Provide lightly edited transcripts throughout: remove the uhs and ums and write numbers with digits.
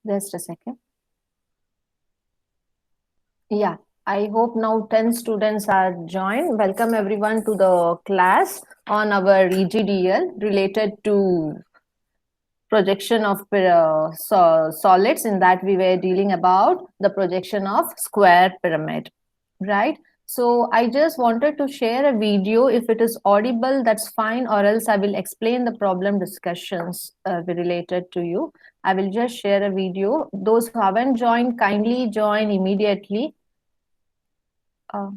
Just a second. Yeah, I hope now 10 students are joined. Welcome everyone to the class on our EGDL related to projection of solids. In that we were dealing about the projection of square pyramid, right? So I just wanted to share a video. If it is audible, that's fine, or else I will explain the problem discussions related to you. I will just share a video. Those who haven't joined, kindly join immediately. uh,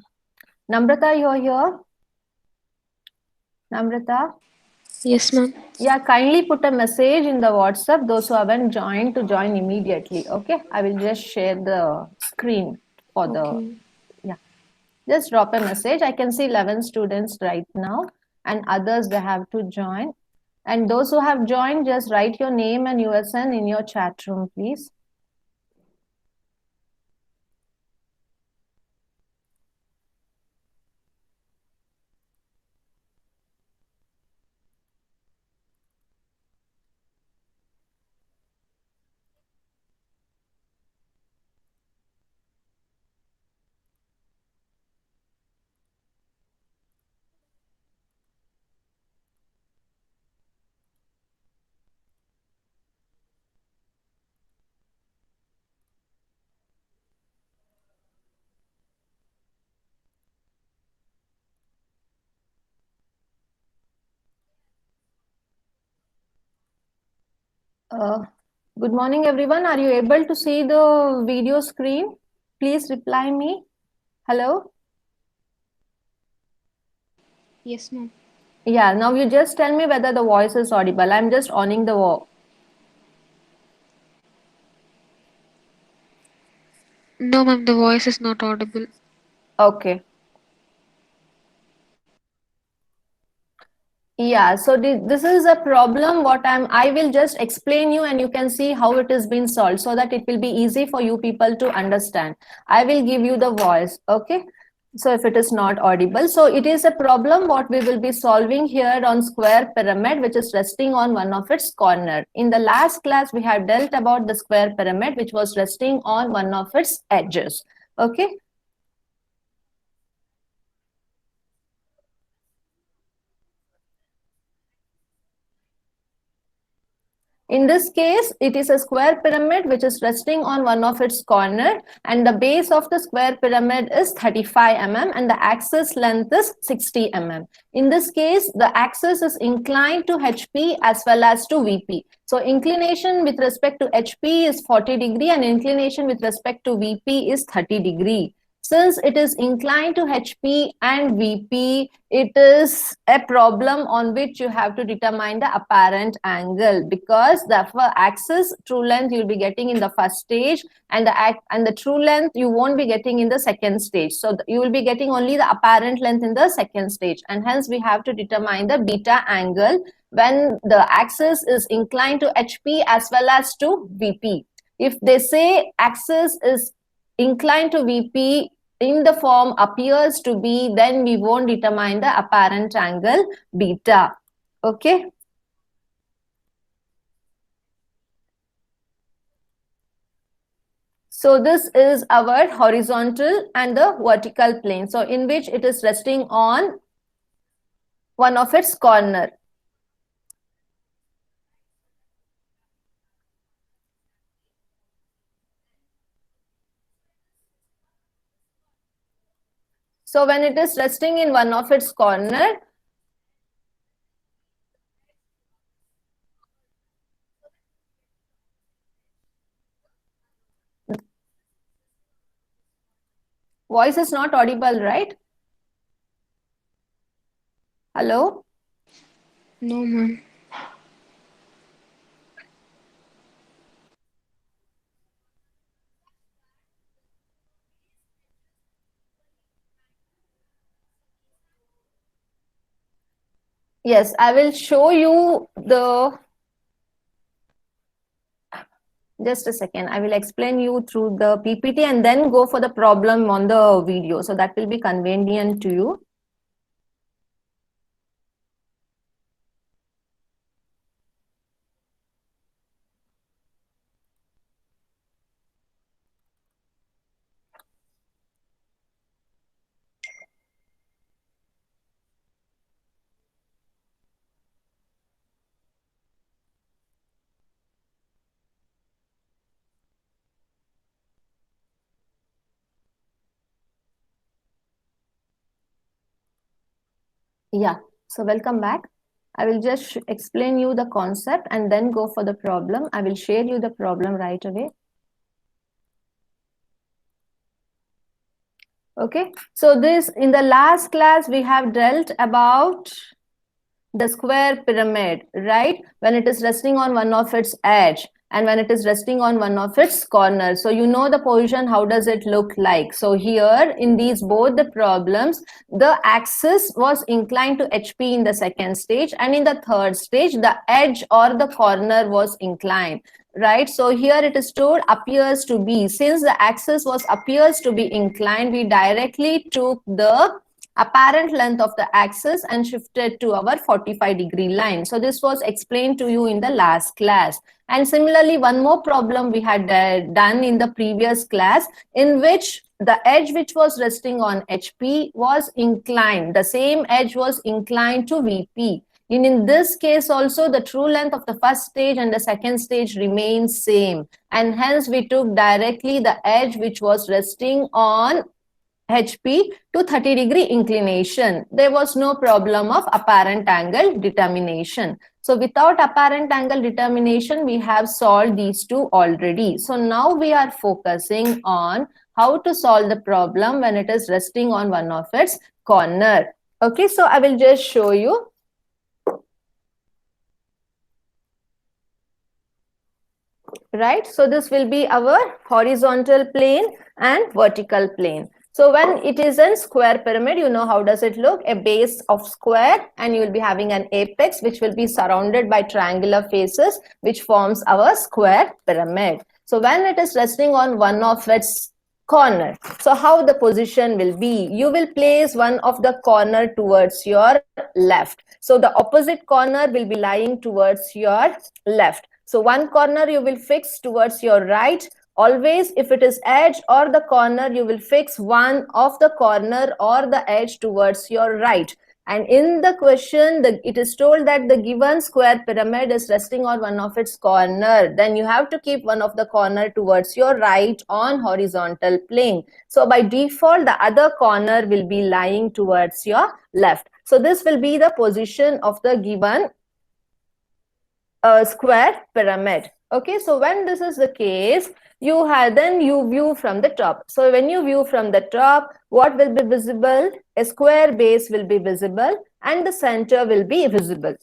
Namrata, you're here? Namrata? Yes, ma'am. Yeah, kindly put a message in the WhatsApp, those who haven't joined, to join immediately. Okay, I will just share the screen for the, Okay. yeah. Just drop a message. I can see 11 students right now, and others, they have to join. And those who have joined, just write your name and USN in your chat room, please. Uh, Good morning, everyone. Are you able to see the video screen? Please reply me. Hello? Yes, ma'am. Yeah, now you just tell me whether the voice is audible. I'm just owning the No, ma'am, the voice is not audible. okay. Yeah, so this is a problem. I will just explain you, and you can see how it is being solved, so that it will be easy for you people to understand. I will give you the voice, okay? So if it is not audible, so it is a problem what we will be solving here on square pyramid, which is resting on one of its corner. In the last class, we have dealt about the square pyramid, which was resting on one of its edges, okay? In this case, it is a square pyramid which is resting on one of its corner, and the base of the square pyramid is 35 mm and the axis length is 60 mm. In this case, the axis is inclined to HP as well as to VP. So inclination with respect to HP is 40 degree and inclination with respect to VP is 30 degree. Since it is inclined to HP and VP, it is a problem on which you have to determine the apparent angle, because the axis true length you'll be getting in the first stage, and the true length you won't be getting in the second stage. So you will be getting only the apparent length in the second stage, and hence we have to determine the beta angle when the axis is inclined to HP as well as to VP. If they say axis is inclined to VP in the form appears to be, then we won't determine the apparent angle beta. Okay. So this is our horizontal and the vertical plane. So in which it is resting on one of its corner. So when it is resting in one of its corner, voice is not audible, right? Hello? No, ma'am. Yes, I will show you the, just a second. I will explain you through the PPT and then go for the problem on the video. So that will be convenient to you. Yeah, so welcome back. I will just explain you the concept and then go for the problem. I will share you the problem right away. Okay, so this in the last class we have dealt about the square pyramid, right? When it is resting on one of its edge and when it is resting on one of its corners. So you know the position, how does it look like? So here in these both the problems, the axis was inclined to HP in the second stage, and in the third stage, the edge or the corner was inclined. Right, so here it is told appears to be. Since the axis was appears to be inclined, we directly took the apparent length of the axis and shifted to our 45-degree line. So this was explained to you in the last class. And similarly, one more problem we had done in the previous class, in which the edge which was resting on HP was inclined. The same edge was inclined to VP. In this case also, the true length of the first stage and the second stage remains same. And hence we took directly the edge which was resting on HP to 30-degree inclination. There was no problem of apparent angle determination. So without apparent angle determination, we have solved these two already. So now we are focusing on how to solve the problem when it is resting on one of its corner. Okay, so I will just show you. Right, so this will be our horizontal plane and vertical plane. So when it is a square pyramid, you know how does it look? A base of square, and you will be having an apex which will be surrounded by triangular faces, which forms our square pyramid. So when it is resting on one of its corner, so how the position will be? You will place one of the corner towards your left. So the opposite corner will be lying towards your left. So one corner you will fix towards your right. Always, if it is edge or the corner, you will fix one of the corner or the edge towards your right. And in the question, it is told that the given square pyramid is resting on one of its corner. Then you have to keep one of the corner towards your right on horizontal plane. So by default, the other corner will be lying towards your left. So this will be the position of the given square pyramid. Okay, so when this is the case, you view from the top. So when you view from the top, what will be visible? A square base will be visible and the center will be visible.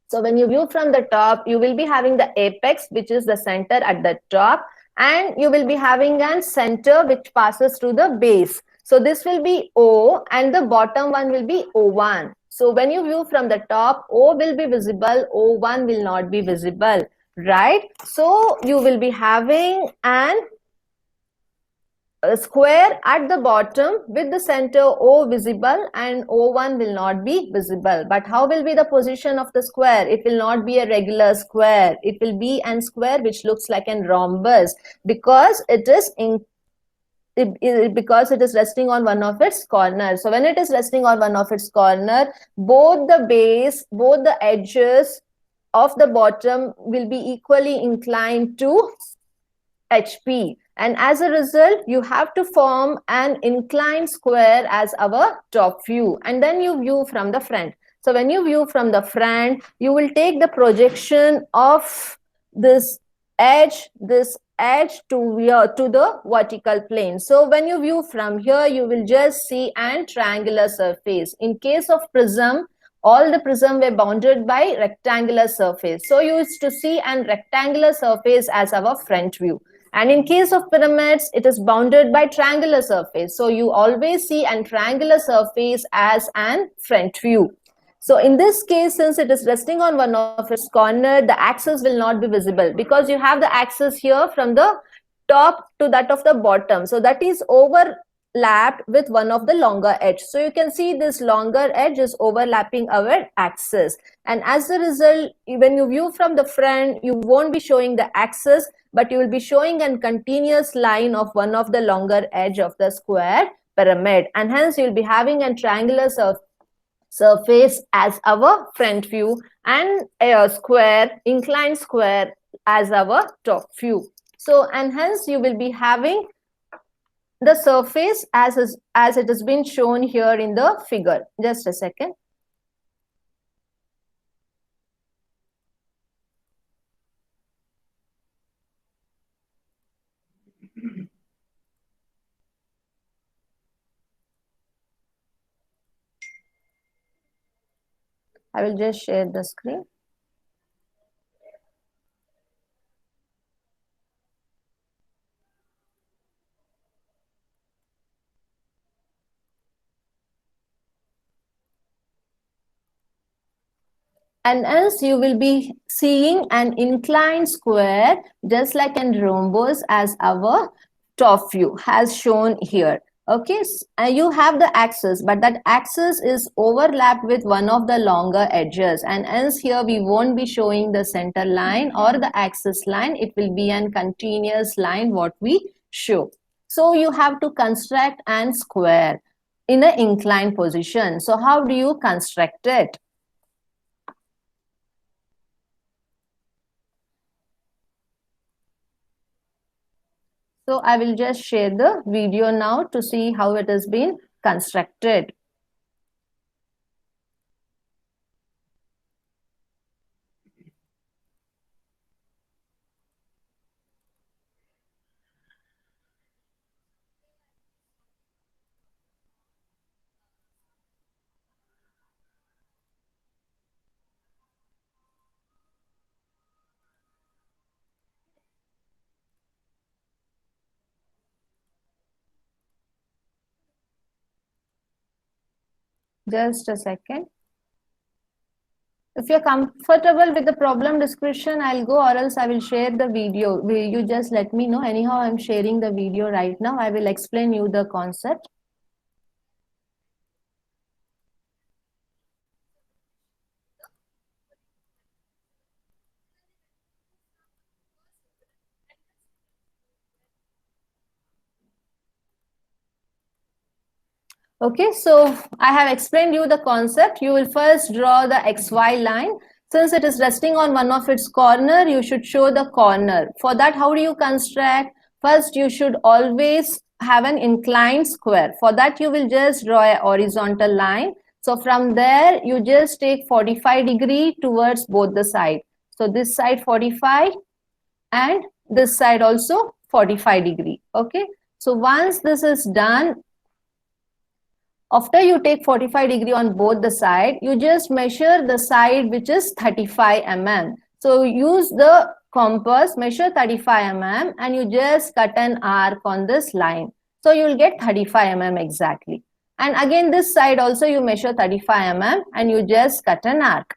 So when you view from the top, you will be having the apex, which is the center at the top, and you will be having a center which passes through the base. So this will be O and the bottom one will be O1. So when you view from the top, O will be visible, O1 will not be visible, right? So you will be having a square at the bottom with the center O visible and O1 will not be visible. But how will be the position of the square? It will not be a regular square. It will be a square which looks like a rhombus because it is resting on one of its corners. So when it is resting on one of its corner, both the base, both the edges of the bottom will be equally inclined to HP. And as a result, you have to form an inclined square as our top view. And then you view from the front. So when you view from the front, you will take the projection of this edge to the vertical plane. So when you view from here, you will just see a triangular surface. In case of prism, all the prism were bounded by rectangular surface. So you used to see a rectangular surface as our front view. And in case of pyramids, it is bounded by triangular surface. So you always see a triangular surface as a front view. So in this case, since it is resting on one of its corner, the axis will not be visible because you have the axis here from the top to that of the bottom. So that is overlapped with one of the longer edge. So you can see this longer edge is overlapping our axis. And as a result, when you view from the front, you won't be showing the axis, but you will be showing a continuous line of one of the longer edge of the square pyramid. And hence you will be having a triangular surface as our front view and a square, inclined square as our top view. So, and hence you will be having the surface as it has been shown here in the figure. Just a second. I will just share the screen. And else you will be seeing an inclined square just like an rhombus as our top view has shown here. Okay, you have the axis, but that axis is overlapped with one of the longer edges, and hence here we won't be showing the center line or the axis line. It will be an continuous line what we show. So you have to construct an square in an inclined position. So how do you construct it? So I will just share the video now to see how it has been constructed. Just a second. If you're comfortable with the problem description, I'll go, or else I will share the video. You just let me know. Anyhow, I'm sharing the video right now. I will explain you the concept. Okay, so I have explained you the concept. You will first draw the XY line. Since it is resting on one of its corner, you should show the corner. For that, how do you construct? First, you should always have an inclined square. For that, you will just draw a horizontal line. So from there, you just take 45 degree towards both the side. So this side 45 and this side also 45 degree. Okay. So once this is done, after you take 45 degree on both the side, you just measure the side which is 35 mm. So use the compass, measure 35 mm and you just cut an arc on this line. So you will get 35 mm exactly. And again this side also you measure 35 mm and you just cut an arc.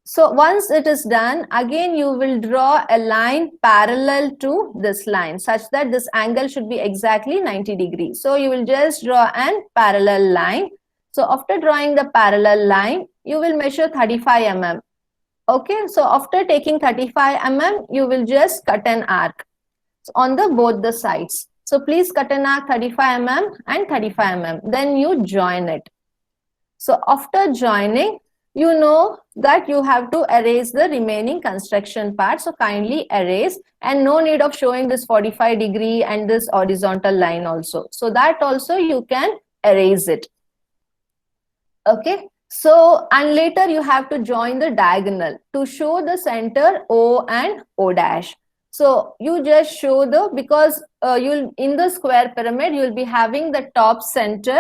So once it is done, again you will draw a line parallel to this line such that this angle should be exactly 90 degrees. So you will just draw an parallel line. So after drawing the parallel line, you will measure 35 mm. Okay, so after taking 35 mm, you will just cut an arc on the both the sides. So please cut an arc 35 mm and 35 mm. Then you join it. So after joining, you know that you have to erase the remaining construction part. So kindly erase, and no need of showing this 45 degree and this horizontal line also. So that also you can erase it. Okay. So, and later you have to join the diagonal to show the center O and O dash. So you just show the, because you'll in the square pyramid, you'll be having the top center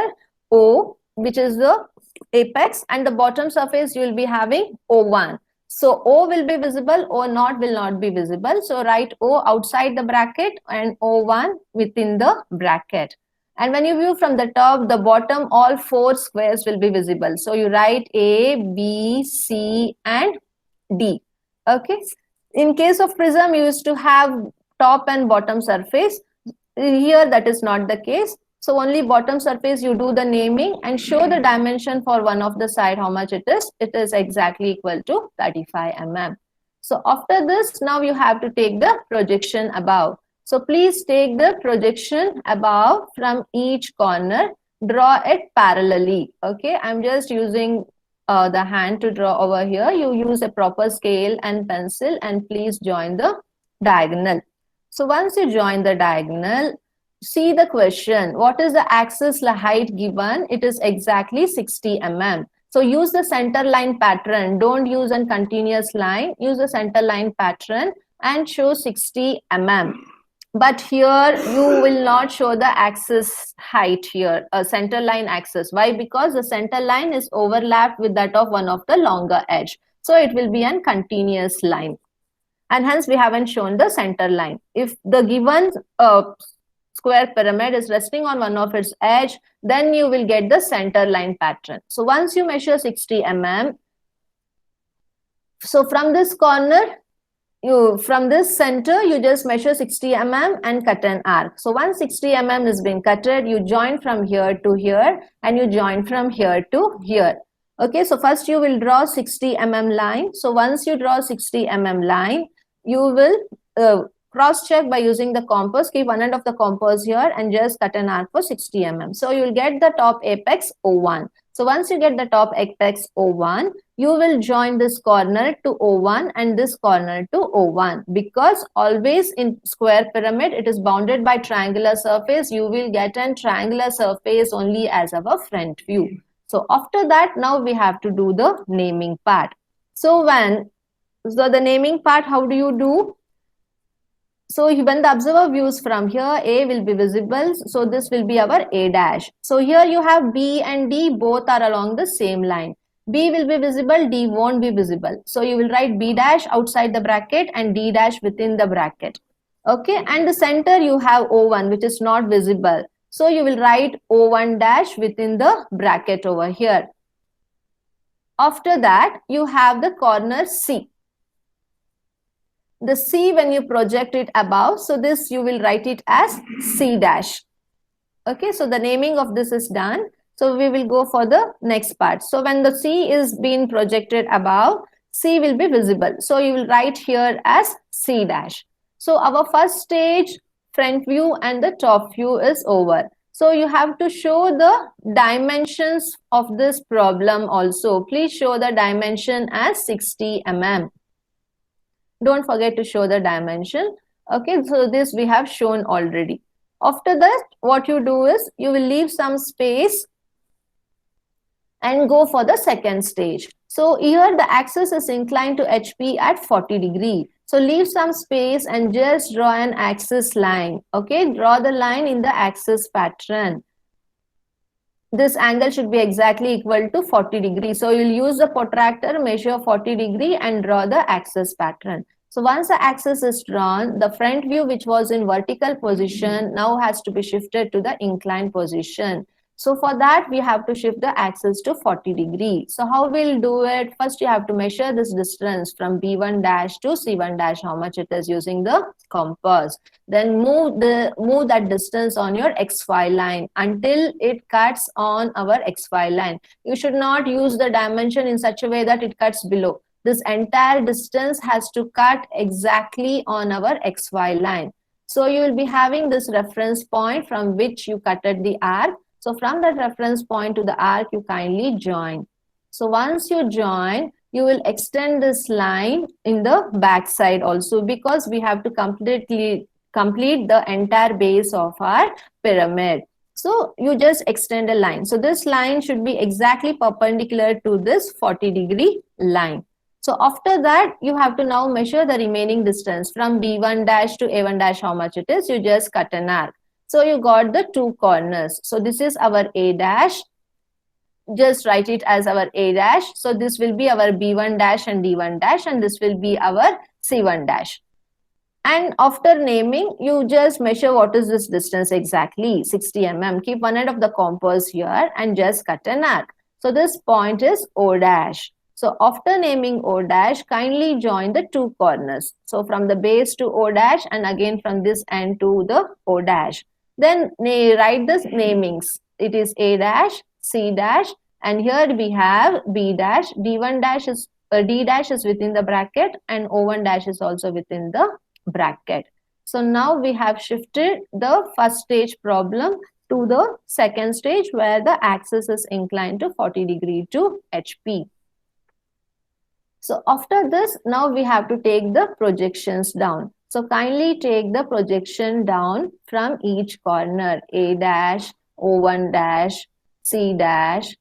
O, which is the apex, and the bottom surface you will be having O1. So O will be visible, O0 will not be visible. So write O outside the bracket and O1 within the bracket. And when you view from the top, the bottom, all four squares will be visible. So you write A, B, C and D. Okay. In case of prism, you used to have top and bottom surface. Here that is not the case. So only bottom surface you do the naming and show the dimension for one of the side how much it is. It is exactly equal to 35 mm. So after this, now you have to take the projection above. So please take the projection above from each corner. Draw it parallelly. Okay, I'm just using the hand to draw over here. You use a proper scale and pencil and please join the diagonal. So once you join the diagonal, see the question, what is the axis height given? It is exactly 60 mm. So use the center line pattern. Don't use a continuous line. Use the center line pattern and show 60 mm. But here you will not show the axis height here, a center line axis. Why? Because the center line is overlapped with that of one of the longer edge. So it will be a continuous line. And hence we haven't shown the center line. If the given square pyramid is resting on one of its edge, then you will get the center line pattern. So once you measure 60 mm, so from this corner, from this center, you just measure 60 mm and cut an arc. So once 60 mm is being cutted, you join from here to here and you join from here to here. Okay, so first you will draw 60 mm line. So once you draw 60 mm line, you will cross check by using the compass. Keep one end of the compass here and just cut an arc for 60 mm. So you will get the top apex O1. So once you get the top apex O1, you will join this corner to O1 and this corner to O1, because always in square pyramid, it is bounded by triangular surface. You will get a triangular surface only as our front view. So after that, now we have to do the naming part. So the naming part, how do you do? So when the observer views from here, A will be visible. So this will be our A dash. So here you have B and D, both are along the same line. B will be visible, D won't be visible. So you will write B dash outside the bracket and D dash within the bracket. Okay, and the center you have O1, which is not visible. So you will write O1 dash within the bracket over here. After that, you have the corner C. The C, when you project it above, so this you will write it as C dash. Okay, so the naming of this is done. So we will go for the next part. So when the C is being projected above, C will be visible. So you will write here as C dash. So our first stage, front view and the top view is over. So you have to show the dimensions of this problem also. Please show the dimension as 60 mm. Don't forget to show the dimension. Okay, so this we have shown already. After that, what you do is you will leave some space and go for the second stage. So here the axis is inclined to HP at 40 degree. So leave some space and just draw an axis line. Okay, draw the line in the axis pattern. This angle should be exactly equal to 40 degrees. So you'll use the protractor, measure 40 degree and draw the axis pattern. So once the axis is drawn, the front view, which was in vertical position, now has to be shifted to the inclined position. So for that, we have to shift the axis to 40 degrees. So how we'll do it? First, you have to measure this distance from B1 dash to C1 dash, how much it is, using the compass. Then move that distance on your XY line until it cuts on our XY line. You should not use the dimension in such a way that it cuts below. This entire distance has to cut exactly on our XY line. So you will be having this reference point from which you cutted the arc. So from that reference point to the arc, you kindly join. So once you join, you will extend this line in the back side also, because we have to complete the entire base of our pyramid. So you just extend a line. So this line should be exactly perpendicular to this 40 degree line. So after that, you have to now measure the remaining distance from B1 dash to A1 dash, how much it is. You just cut an arc. So you got the two corners. So this is our A dash. Just write it as our A dash. So this will be our B1 dash and D1 dash, and this will be our C1 dash. And after naming, you just measure what is this distance exactly, 60 mm. Keep one end of the compass here and just cut an arc. So this point is O dash. So after naming O dash, kindly join the two corners. So from the base to O dash and again from this end to the O dash. Then write the namings. It is A dash, C dash, and here we have B dash. D1 dash is D dash is within the bracket and O1 dash is also within the bracket. So now we have shifted the first stage problem to the second stage, where the axis is inclined to 40 degree to HP. So after this, now we have to take the projections down. So kindly take the projection down from each corner, A dash, O1 dash, C dash,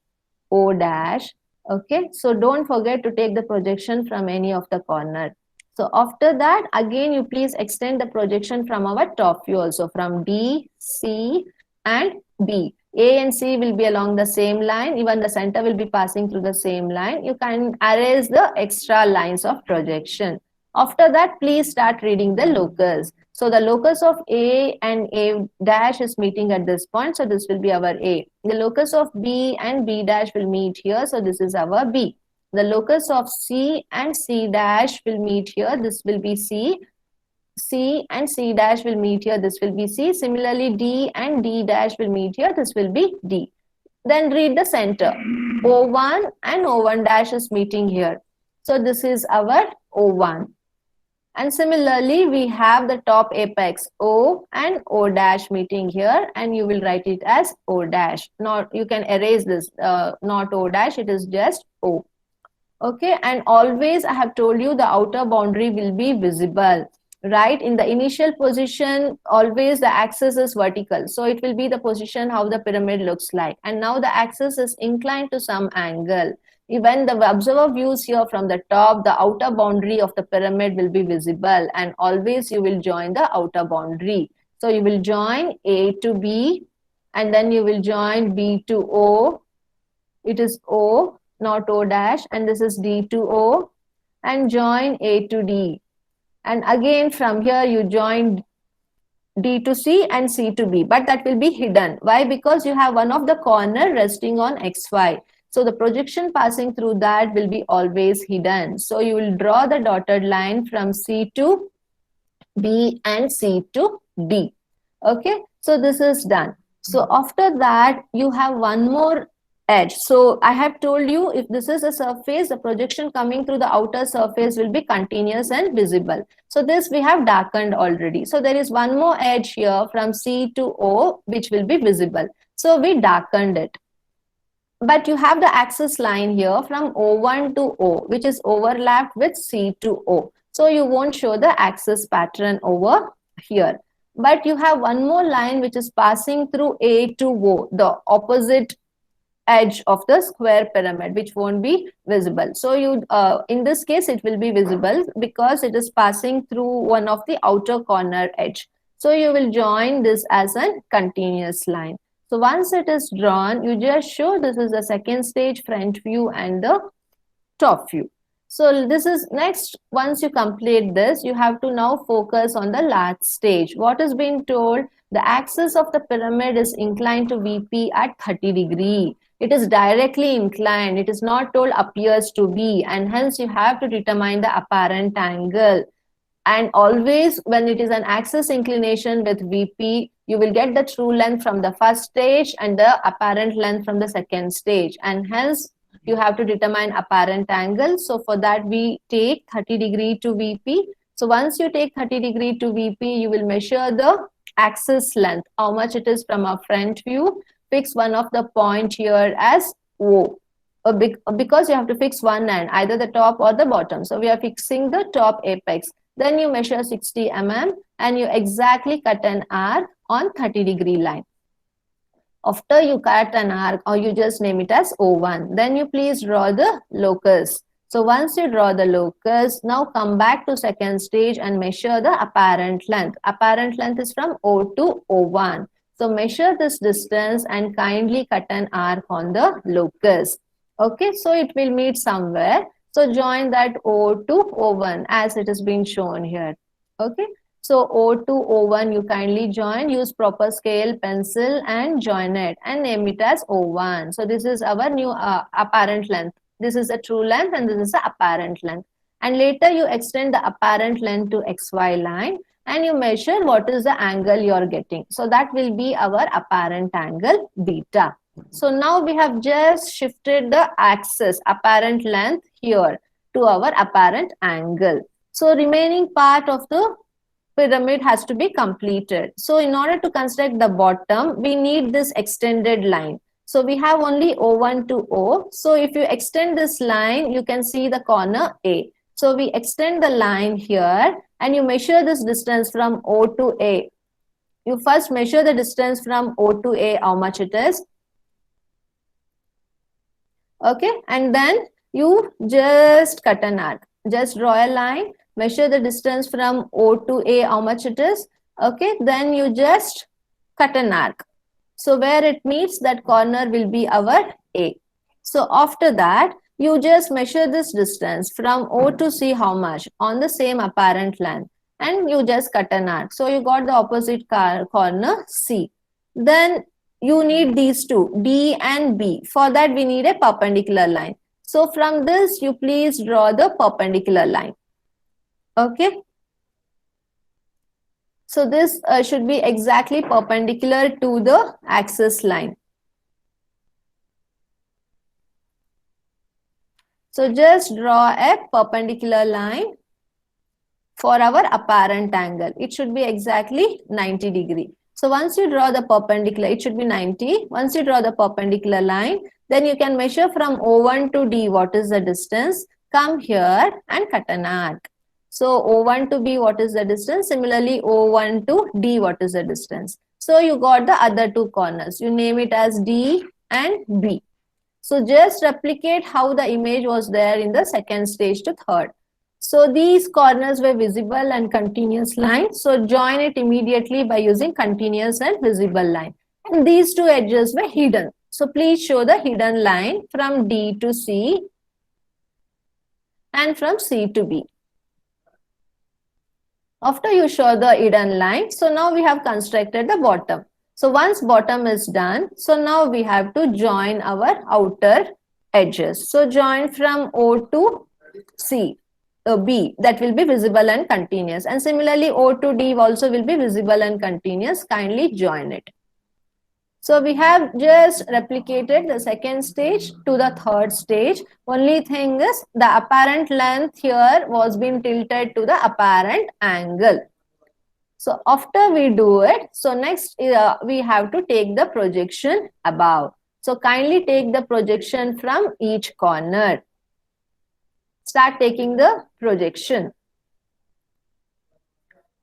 O dash. Okay, so don't forget to take the projection from any of the corner. So after that, again, you please extend the projection from our top view also, from D, C, and B. A and C will be along the same line. Even the center will be passing through the same line. You can erase the extra lines of projection. After that, please start reading the locus. So the locus of A and A dash is meeting at this point. So this will be our A. The locus of B and B dash will meet here. So this is our B. The locus of C and C dash will meet here. This will be C. C and C dash will meet here. This will be C. Similarly, D and D dash will meet here. This will be D. Then read the center. O1 and O1 dash is meeting here. So this is our O1. And similarly, we have the top apex O and O dash meeting here, and you will write it as O dash. Not, you can erase this, not O dash, it is just O. Okay, and always I have told you the outer boundary will be visible, right? In the initial position, always the axis is vertical. So it will be the position how the pyramid looks like. And now the axis is inclined to some angle. Even the observer views here from the top, the outer boundary of the pyramid will be visible, and always you will join the outer boundary. So you will join A to B, and then you will join B to O. It is O, not O dash, and this is D to O, and join A to D. And again from here you join D to C and C to B, but that will be hidden. Why? Because you have one of the corner resting on XY. So the projection passing through that will be always hidden. So you will draw the dotted line from C to B and C to D. Okay, so this is done. So after that, you have one more edge. So I have told you, if this is a surface, the projection coming through the outer surface will be continuous and visible. So this we have darkened already. So there is one more edge here from C to O, which will be visible. So we darkened it. But you have the axis line here from O1 to O, which is overlapped with C to O. So you won't show the axis pattern over here. But you have one more line which is passing through A to O, the opposite edge of the square pyramid, which won't be visible. So you, in this case, it will be visible because it is passing through one of the outer corner edge. So you will join this as a continuous line. So once it is drawn, you just show this is the second stage front view and the top view. So this is next, once you complete this, you have to now focus on the last stage. What is being told? The axis of the pyramid is inclined to VP at 30 degree. It is directly inclined. It is not told appears to be, and hence you have to determine the apparent angle. And always when it is an axis inclination with VP, you will get the true length from the first stage and the apparent length from the second stage. And hence you have to determine apparent angle. So for that we take 30 degree to VP. So once you take 30 degree to VP, you will measure the axis length, how much it is from a front view. Fix one of the point here as O. Because you have to fix one end, either the top or the bottom. So we are fixing the top apex. Then you measure 60 mm and you exactly cut an arc on 30 degree line. After you cut an arc, or you just name it as O1, then you please draw the locus. So once you draw the locus, now come back to second stage and measure the apparent length. Apparent length is from O to O1. So measure this distance and kindly cut an arc on the locus. Okay, so it will meet somewhere. So join that O to O1 as it is being shown here. Okay, so O to O1 you kindly join, use proper scale, pencil and join it and name it as O1. So this is our new apparent length. This is the true length and this is the apparent length. And later you extend the apparent length to XY line and you measure what is the angle you are getting. So that will be our apparent angle beta. So now we have just shifted the axis apparent length here to our apparent angle. So remaining part of the pyramid has to be completed. So in order to construct the bottom, we need this extended line. So we have only O1 to O. So if you extend this line, you can see the corner A. So we extend the line here and you measure this distance from O to A. You first measure the distance from O to A, how much it is. Okay, and then you just cut an arc. Just draw a line. measure the distance from O to A, how much it is. Okay, then you just cut an arc. So where it meets, that corner will be our A. So after that, you just measure this distance from O to C, how much, on the same apparent length, and you just cut an arc. So you got the opposite corner C. Then you need these two, D and B. For that, we need a perpendicular line. So from this, you please draw the perpendicular line. Okay. So this should be exactly perpendicular to the axis line. So just draw a perpendicular line for our apparent angle. It should be exactly 90 degree. So once you draw the perpendicular, it should be 90. Once you draw the perpendicular line, then you can measure from O1 to D what is the distance. Come here and cut an arc. So O1 to B, what is the distance? Similarly, O1 to D, what is the distance? So you got the other two corners. You name it as D and B. So just replicate how the image was there in the second stage to third. So these corners were visible and continuous lines. So join it immediately by using continuous and visible line. And these two edges were hidden. So please show the hidden line from D to C and from C to B. After you show the hidden line, so now we have constructed the bottom. So once bottom is done, so now we have to join our outer edges. So join from O to C, B, that will be visible and continuous. And similarly, O to D also will be visible and continuous. Kindly join it. So we have just replicated the second stage to the third stage. Only thing is the apparent length here was being tilted to the apparent angle. So after we do it, so next we have to take the projection above. So kindly take the projection from each corner. Start taking the projection.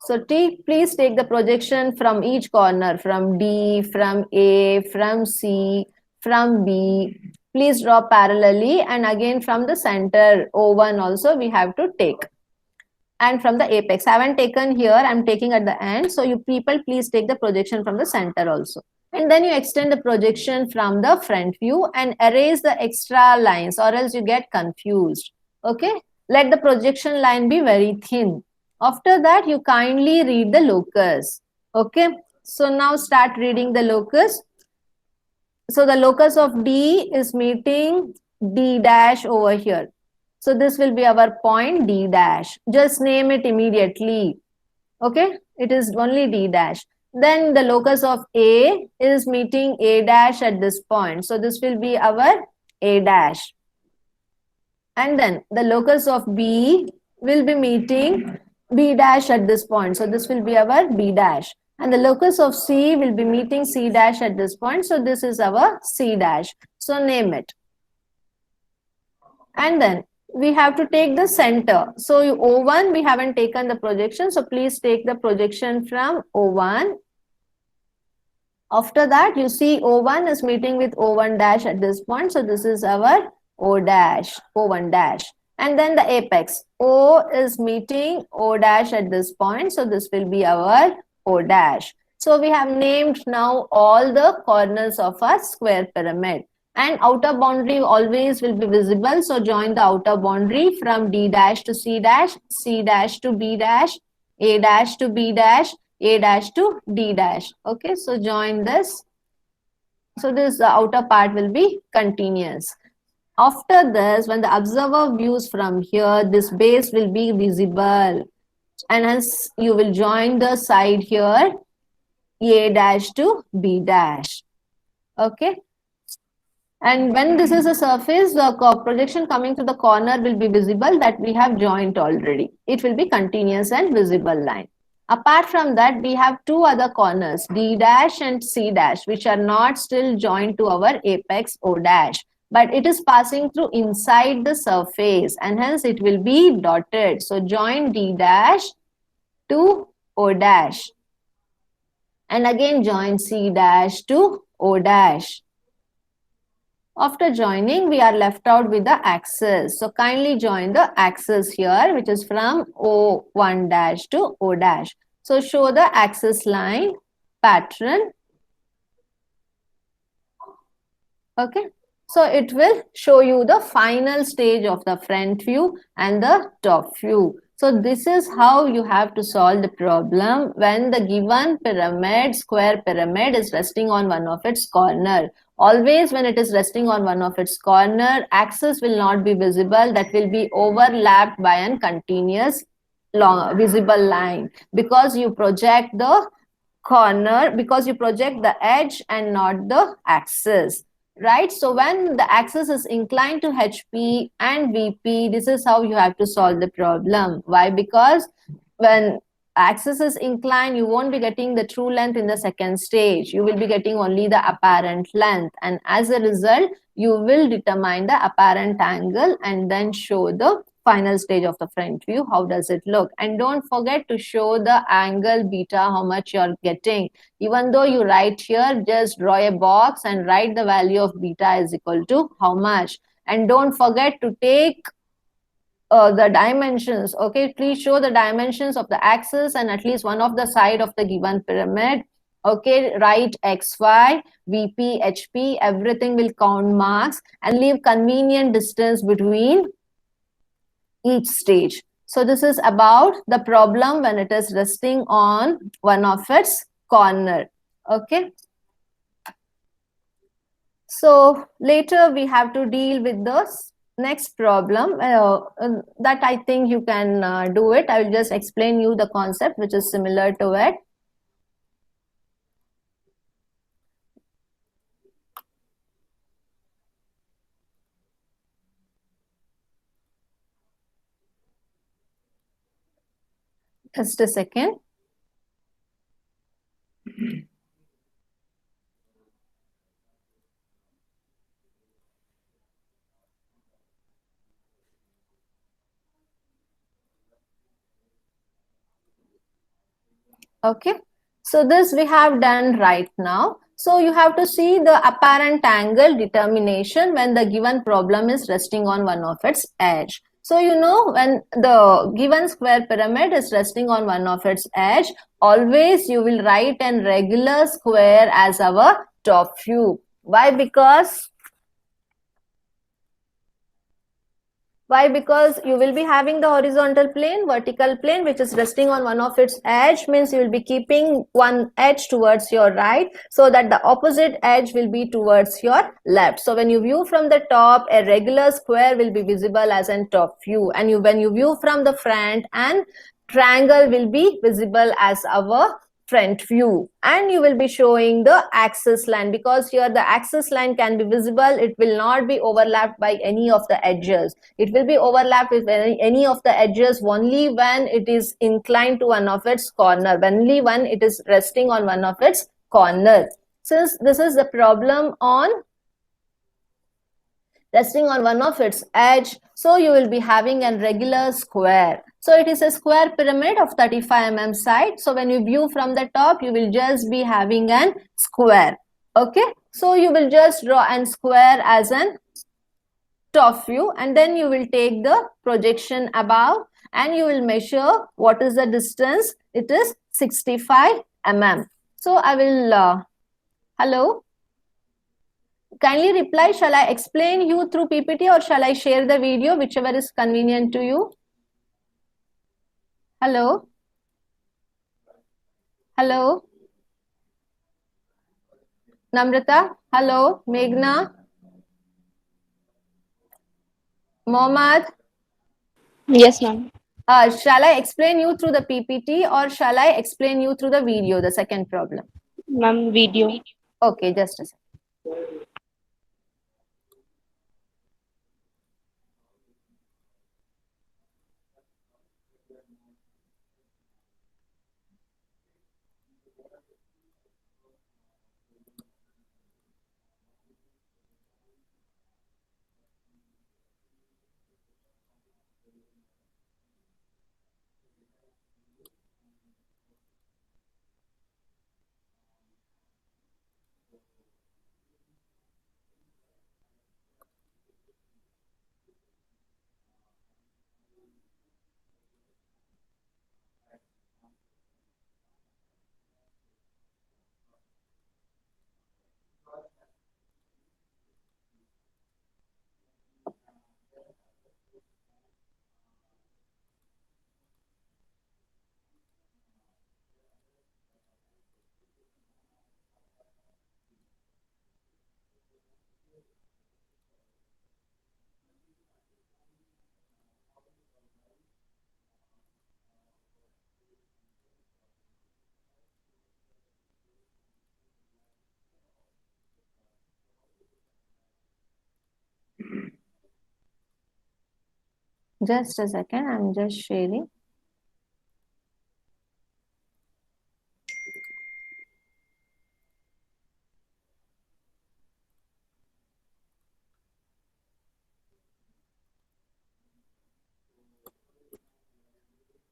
So please take the projection from each corner, from D, from A, from C, from B. Please draw parallelly, and again from the center O1 also we have to take. And from the apex. I haven't taken here, I'm taking at the end. So you people please take the projection from the center also. And then you extend the projection from the front view and erase the extra lines, or else you get confused. Okay, let the projection line be very thin. After that, you kindly read the locus. Okay, so now start reading the locus. So the locus of D is meeting D dash over here. So this will be our point D dash. Just name it immediately. Okay, it is only D dash. Then the locus of A is meeting A dash at this point. So this will be our A dash. And then the locus of B will be meeting B dash at this point. So this will be our B dash. And the locus of C will be meeting C dash at this point. So this is our C dash. So name it. And then we have to take the center. So O1, we haven't taken the projection. So please take the projection from O1. After that, you see O1 is meeting with O1 dash at this point. So this is our O dash, O1 dash. And then the apex. O is meeting O dash at this point. So this will be our O dash. So we have named now all the corners of our square pyramid. And outer boundary always will be visible. So join the outer boundary from D dash to C dash to B dash, A dash to B dash, A dash to D dash. Okay, so join this. So this the outer part will be continuous. After this, when the observer views from here, this base will be visible. And hence you will join the side here, A dash to B dash. Okay. And when this is a surface, the projection coming to the corner will be visible, that we have joined already. It will be continuous and visible line. Apart from that, we have two other corners, D dash and C dash, which are not still joined to our apex O dash. But it is passing through inside the surface, and hence it will be dotted. So join D dash to O dash. And again join C dash to O dash. After joining, we are left out with the axis. So kindly join the axis here, which is from O1 dash to O dash. So show the axis line pattern. Okay. So it will show you the final stage of the front view and the top view. So this is how you have to solve the problem when the given pyramid, square pyramid, is resting on one of its corner. Always when it is resting on one of its corner, axis will not be visible. That will be overlapped by a continuous long visible line, because you project the corner, because you project the edge and not the axis, right? So when the axis is inclined to HP and VP, this is how you have to solve the problem. Why? Because when axis is inclined, you won't be getting the true length in the second stage. You will be getting only the apparent length, and as a result, you will determine the apparent angle and then show the final stage of the front view. How does it look? And don't forget to show the angle beta, how much you're getting. Even though you write here, just draw a box and write the value of beta is equal to how much. And don't forget to take the dimensions. Okay, please show the dimensions of the axis and at least one of the side of the given pyramid. Okay, write XY, VP, HP, everything will count marks, and leave convenient distance between each stage. So this is about the problem when it is resting on one of its corner. Okay. So later we have to deal with the next problem that I think you can do it. I will just explain you the concept which is similar to it. Just a second. Okay, so this we have done right now. So you have to see the apparent angle determination when the given problem is resting on one of its edge. So you know, when the given square pyramid is resting on one of its edge, always you will write a regular square as our top view. Why? Because you will be having the horizontal plane, vertical plane, which is resting on one of its edge, means you will be keeping one edge towards your right, so that the opposite edge will be towards your left. So when you view from the top, a regular square will be visible as a top view, and when you view from the front, and triangle will be visible as our front view. And you will be showing the axis line, because here the axis line can be visible. It will not be overlapped by any of the edges. It will be overlapped with any of the edges only when it is inclined to one of its corner, only when it is resting on one of its corner. Since this is the problem on resting on one of its edge, so you will be having a regular square. So it is a square pyramid of 35 mm side. So when you view from the top, you will just be having an square. Okay, so you will just draw an square as an top view, and then you will take the projection above and you will measure what is the distance. It is 65 mm. So I will hello, kindly reply, shall I explain you through PPT or shall I share the video, whichever is convenient to you? Hello? Hello? Namrata? Hello? Meghna? Mohammad? Yes, ma'am. Shall I explain you through the PPT or shall I explain you through the video, the second problem? Ma'am, video. Okay, just a second. Just a second, I'm just sharing.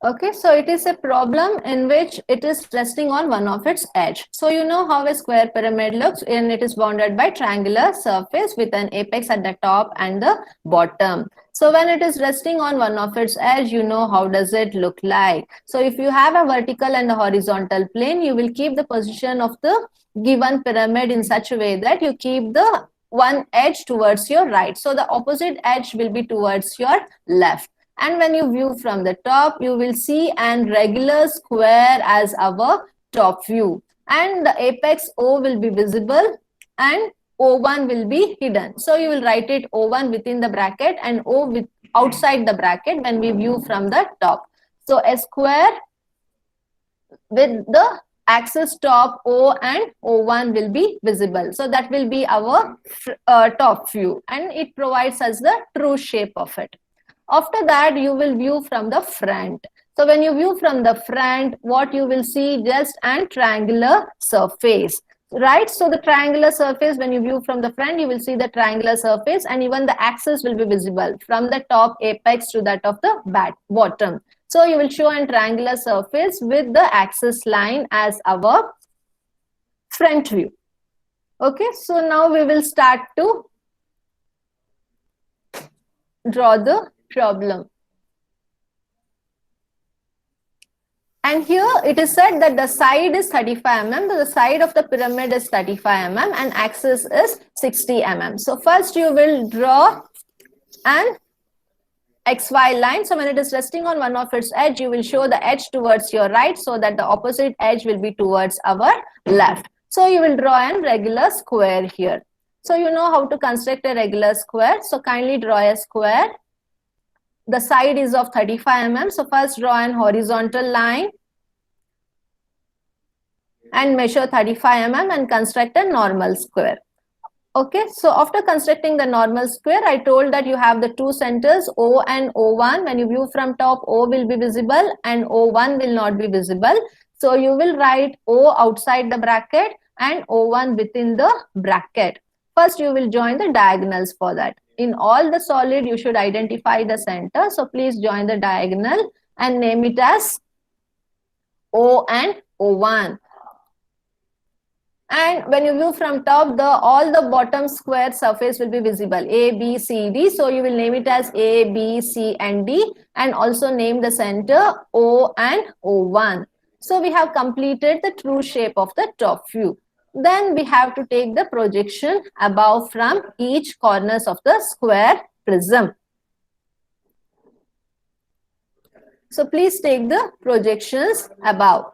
Okay, so it is a problem in which it is resting on one of its edge. So you know how a square pyramid looks, and it is bounded by triangular surface with an apex at the top and the bottom. So when it is resting on one of its edge, you know how does it look like. So if you have a vertical and a horizontal plane, you will keep the position of the given pyramid in such a way that you keep the one edge towards your right. So the opposite edge will be towards your left. And when you view from the top, you will see an regular square as our top view. And the apex O will be visible and O1 will be hidden. So you will write it O1 within the bracket and O with outside the bracket when we view from the top. So a square with the axis top O and O1 will be visible. So that will be our top view, and it provides us the true shape of it. After that, you will view from the front. So when you view from the front, what you will see just an triangular surface, right? So the triangular surface, when you view from the front, you will see the triangular surface, and even the axis will be visible from the top apex to that of the bottom. So you will show a triangular surface with the axis line as our front view. Okay, so now we will start to draw the problem. And here it is said that the side is 35 mm, the side of the pyramid is 35 mm and axis is 60 mm. So first you will draw an XY line. So when it is resting on one of its edge, you will show the edge towards your right so that the opposite edge will be towards our left. So you will draw a regular square here. So you know how to construct a regular square. So kindly draw a square. The side is of 35 mm. So first draw an horizontal line and measure 35 mm and construct a normal square. Okay, so after constructing the normal square, I told that you have the two centers O and O1. When you view from top, O will be visible and O1 will not be visible. So you will write O outside the bracket and O1 within the bracket. First, you will join the diagonals for that. In all the solid, you should identify the center. So please join the diagonal and name it as O and O1. And when you view from top, all the bottom square surface will be visible, A, B, C, D. So you will name it as A, B, C, and D, and also name the center O and O1. So we have completed the true shape of the top view. Then we have to take the projection above from each corners of the square prism. So please take the projections above.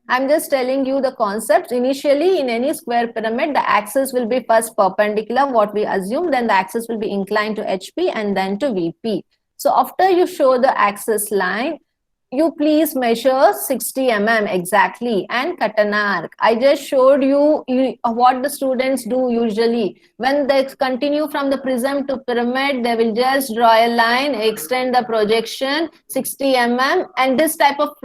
I'm just telling you the concept. Initially, in any square pyramid, the axis will be first perpendicular, what we assume, then the axis will be inclined to HP and then to VP. So after you show the axis line, you please measure 60 mm exactly and cut an arc. I just showed you what the students do usually. When they continue from the prism to pyramid, they will just draw a line, extend the projection 60 mm, and this type of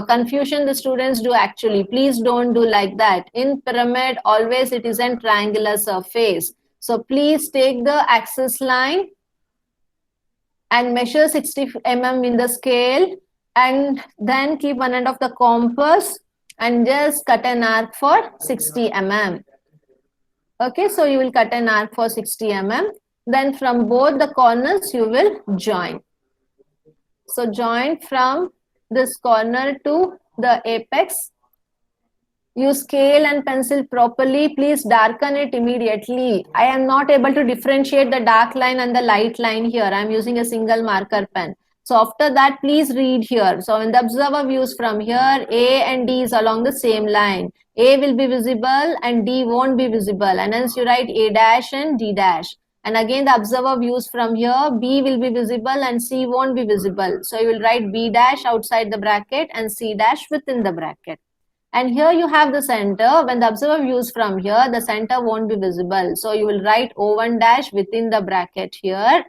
confusion the students do actually. Please don't do like that. In pyramid, always it is a triangular surface. So please take the axis line and measure 60 mm in the scale, and then keep one end of the compass and just cut an arc for 60 mm. Okay, so you will cut an arc for 60 mm. Then from both the corners, you will join. So join from this corner to the apex. You scale and pencil properly. Please darken it immediately. I am not able to differentiate the dark line and the light line here. I am using a single marker pen. So after that, please read here. So when the observer views from here, A and D is along the same line. A will be visible and D won't be visible. And hence you write A dash and D dash. And again, the observer views from here, B will be visible and C won't be visible. So you will write B dash outside the bracket and C dash within the bracket. And here you have the center. When the observer views from here, the center won't be visible. So you will write O1 dash within the bracket here.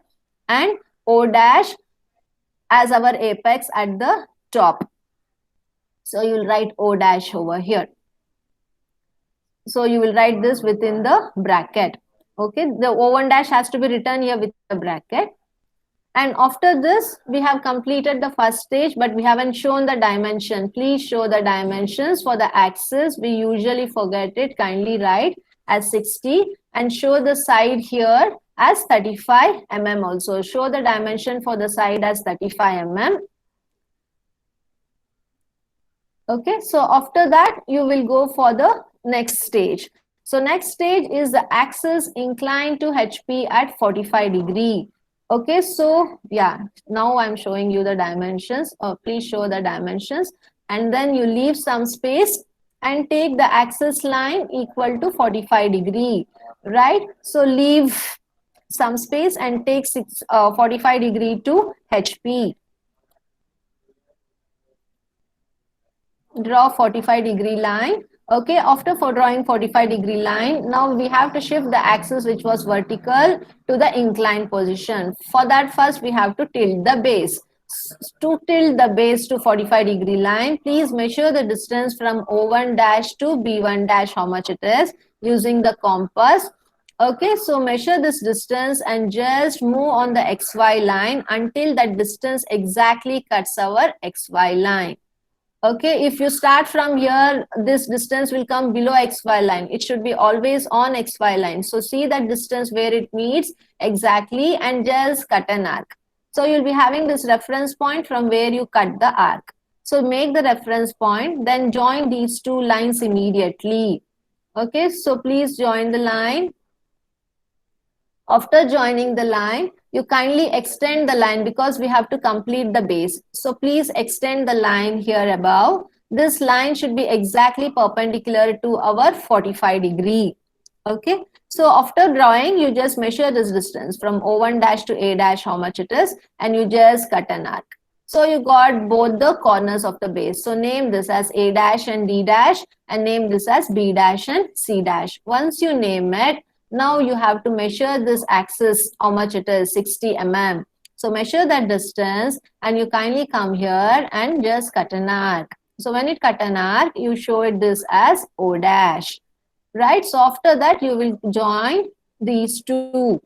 and O dash as our apex at the top. So you'll write O dash over here. So you will write this within the bracket. Okay, the O1 dash has to be written here with the bracket. And after this, we have completed the first stage, but we haven't shown the dimension. Please show the dimensions for the axis. We usually forget it. Kindly write as 60 and show the side here as 35 mm also. Show the dimension for the side as 35 mm. Okay, so after that, you will go for the next stage. So next stage is the axis inclined to HP at 45 degree. Okay, so yeah, now I'm showing you the dimensions. Please show the dimensions. And then you leave some space and take the axis line equal to 45 degree, right? So leave some space and take 45 degree to HP. Draw 45 degree line. Okay, after drawing 45 degree line, now we have to shift the axis which was vertical to the inclined position. For that, first we have to tilt the base. To tilt the base to 45 degree line, please measure the distance from O1 dash to B1 dash, how much it is, using the compass. Okay, so measure this distance and just move on the XY line until that distance exactly cuts our XY line. Okay, if you start from here, this distance will come below XY line. It should be always on XY line. So see that distance where it meets exactly and just cut an arc. So you'll be having this reference point from where you cut the arc. So make the reference point, then join these two lines immediately. Okay, so please join the line. After joining the line, you kindly extend the line because we have to complete the base. So please extend the line here above. This line should be exactly perpendicular to our 45 degree. Okay. So after drawing, you just measure this distance from O1 dash to A dash, how much it is, and you just cut an arc. So you got both the corners of the base. So name this as A dash and D dash and name this as B dash and C dash. Once you name it, now you have to measure this axis, how much it is, 60 mm. So measure that distance and you kindly come here and just cut an arc. So when it cut an arc, you show it this as O dash, right? So after that, you will join these two,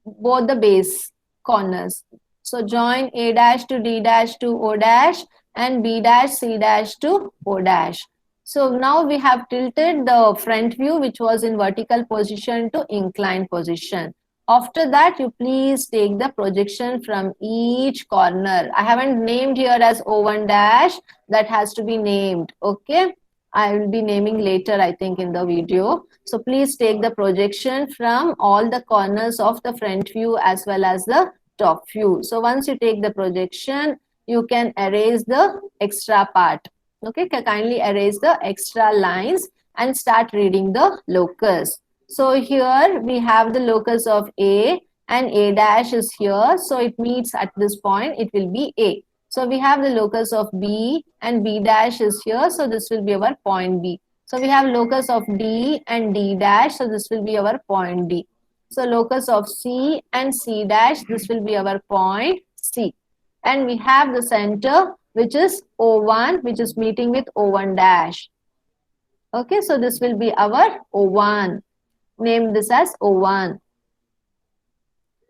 both the base corners. So join A dash to D dash to O dash and B dash C dash to O dash. So now we have tilted the front view which was in vertical position to inclined position. After that, you please take the projection from each corner. I haven't named here as O1 dash. That has to be named. Okay. I will be naming later, I think, in the video. So please take the projection from all the corners of the front view as well as the top view. So once you take the projection, you can erase the extra part. Okay, kindly erase the extra lines and start reading the locus. So here we have the locus of A and A dash is here. So it meets at this point, it will be A. So we have the locus of B and B dash is here. So this will be our point B. So we have locus of D and D dash. So this will be our point D. So locus of C and C dash, this will be our point C. And we have the center, which is O1, which is meeting with O1 dash. Okay, so this will be our O1. Name this as O1.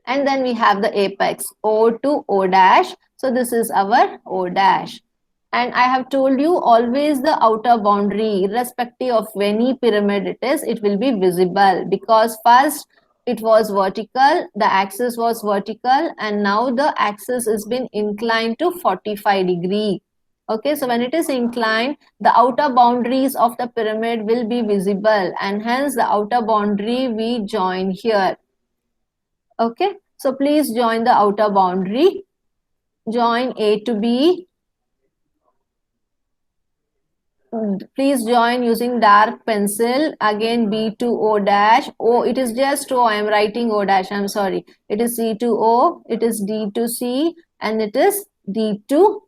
And then we have the apex, O to O dash. So this is our O dash. And I have told you always the outer boundary, irrespective of any pyramid it is, it will be visible because first it was vertical, the axis was vertical, and now the axis has been inclined to 45 degree. Okay, so when it is inclined, the outer boundaries of the pyramid will be visible, and hence the outer boundary we join here. Okay, so please join the outer boundary. Join A to B. Please join using dark pencil. Again, B to O dash. O, it is just O. I am writing O dash. I'm sorry. It is C to O. It is D to C. And it is D to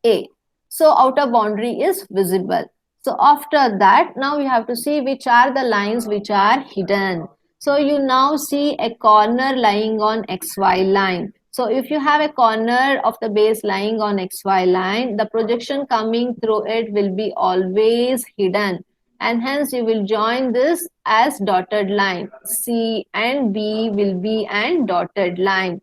A. So outer boundary is visible. So after that, now we have to see which are the lines which are hidden. So you now see a corner lying on XY line. So if you have a corner of the base lying on XY line, the projection coming through it will be always hidden. And hence you will join this as dotted line. C and B will be an dotted line.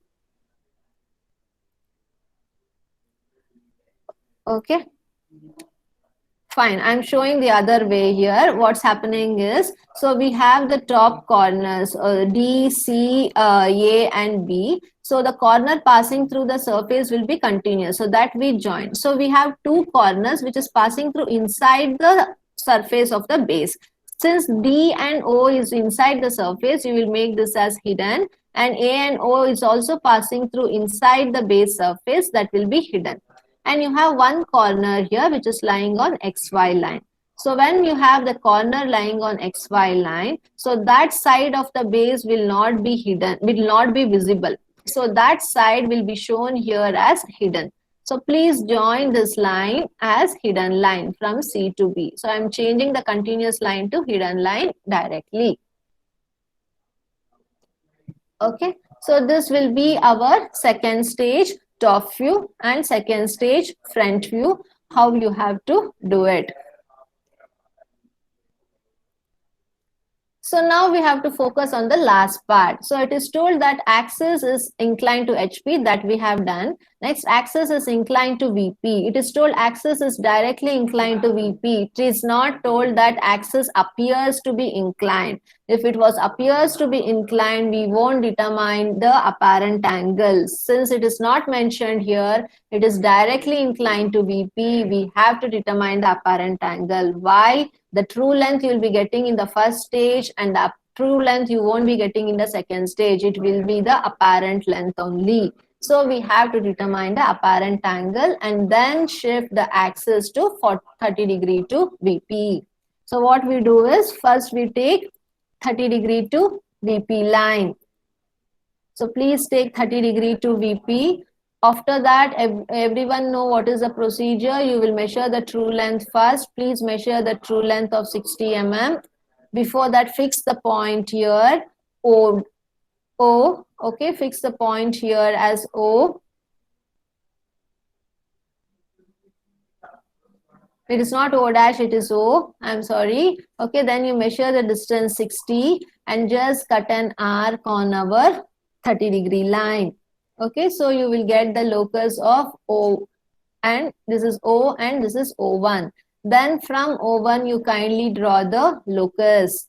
Okay. Fine, I'm showing the other way here. What's happening is, so we have the top corners D, C, A and B. So the corner passing through the surface will be continuous. So that we join. So we have two corners which is passing through inside the surface of the base. Since D and O is inside the surface, you will make this as hidden. And A and O is also passing through inside the base surface, that will be hidden. And you have one corner here which is lying on XY line. So when you have the corner lying on XY line, so that side of the base will not be hidden, will not be visible. So that side will be shown here as hidden. So please join this line as hidden line from C to B. So I'm changing the continuous line to hidden line directly. Okay, so this will be our second stage top view and second stage front view, how you have to do it. So now we have to focus on the last part. So it is told that axis is inclined to HP, that we have done. Next, axis is inclined to VP. It is told axis is directly inclined to VP. It is not told that axis appears to be inclined. If it was appears to be inclined, we won't determine the apparent angle. Since it is not mentioned here, it is directly inclined to VP, we have to determine the apparent angle. Why? The true length you will be getting in the first stage and the true length you won't be getting in the second stage. It will be the apparent length only. So we have to determine the apparent angle and then shift the axis to 30 degree to VP. So what we do is, first we take 30 degree to VP line. So please take 30 degree to VP. After that, everyone know what is the procedure. You will measure the true length first. Please measure the true length of 60 mm. Before that, fix the point here, O. Okay, fix the point here as O. It is not O dash, it is O. I'm sorry. Okay, then you measure the distance 60 and just cut an arc on our 30 degree line. Okay, so you will get the locus of O, and this is O and this is O1. Then from O1 you kindly draw the locus.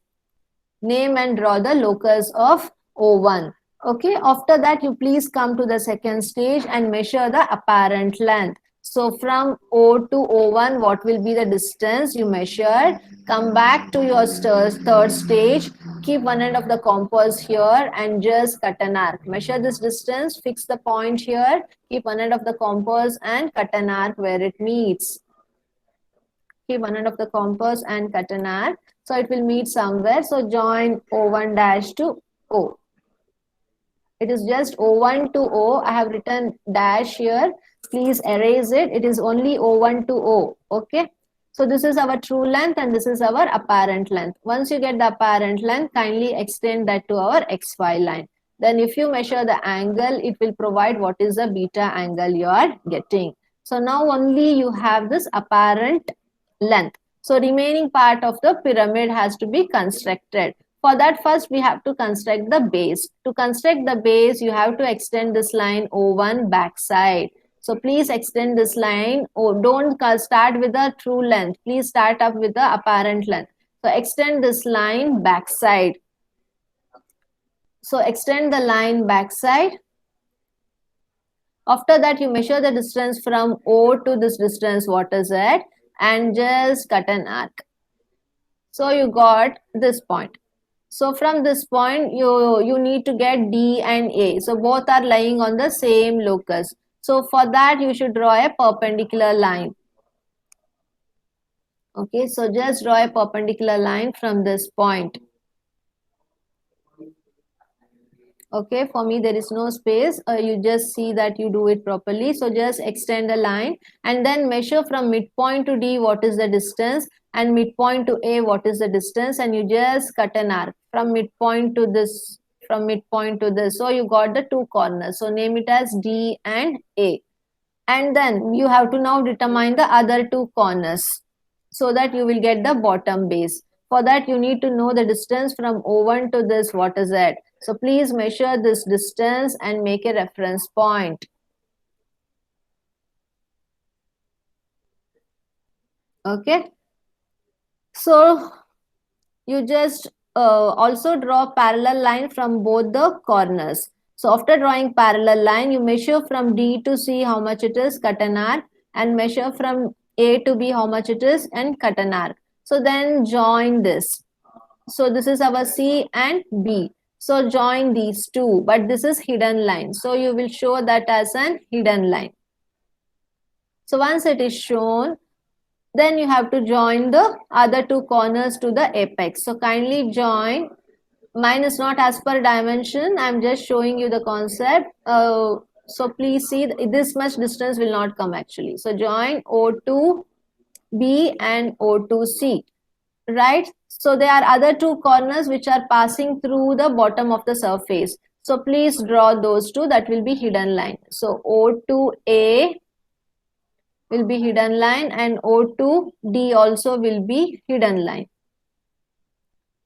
Name and draw the locus of O1. Okay, after that you please come to the second stage and measure the apparent length. So from O to O1, what will be the distance you measured? Come back to your third stage, keep one end of the compass here and just cut an arc. Measure this distance, fix the point here, keep one end of the compass and cut an arc where it meets. Keep one end of the compass and cut an arc. So it will meet somewhere. So join O1 dash to O. It is just O1 to O. I have written dash here. Please erase it. It is only O1 to O. Okay. So this is our true length and this is our apparent length. Once you get the apparent length, kindly extend that to our XY line. Then if you measure the angle, it will provide what is the beta angle you are getting. So now only you have this apparent length. So remaining part of the pyramid has to be constructed. For that, first we have to construct the base. To construct the base, you have to extend this line O1 backside. So please extend this line. Oh, don't start with the true length. Please start up with the apparent length. So extend this line backside. So extend the line backside. After that, you measure the distance from O to this distance. What is it? And just cut an arc. So you got this point. So from this point, you need to get D and A. So both are lying on the same locus. So for that, you should draw a perpendicular line. Okay, so just draw a perpendicular line from this point. Okay, for me there is no space. You just see that you do it properly. So just extend a line and then measure from midpoint to D what is the distance, and midpoint to A what is the distance, and you just cut an arc from midpoint to this, from midpoint to this. So you got the two corners. So name it as D and A. And then you have to now determine the other two corners so that you will get the bottom base. For that, you need to know the distance from O1 to this, what is it? So please measure this distance and make a reference point. Okay. So you just also draw parallel line from both the corners. So after drawing parallel line, you measure from D to C how much it is, cut an arc, and measure from A to B how much it is, and cut an arc. So then join this. So this is our C and B. So join these two, but this is hidden line. So you will show that as an hidden line. So once it is shown, then you have to join the other two corners to the apex. So kindly join. Mine is not as per dimension. I'm just showing you the concept. So please see this much distance will not come actually. So join O2B and O2C. Right? So there are other two corners which are passing through the bottom of the surface. So please draw those two. That will be hidden line. So O2A will be hidden line and O2D also will be hidden line.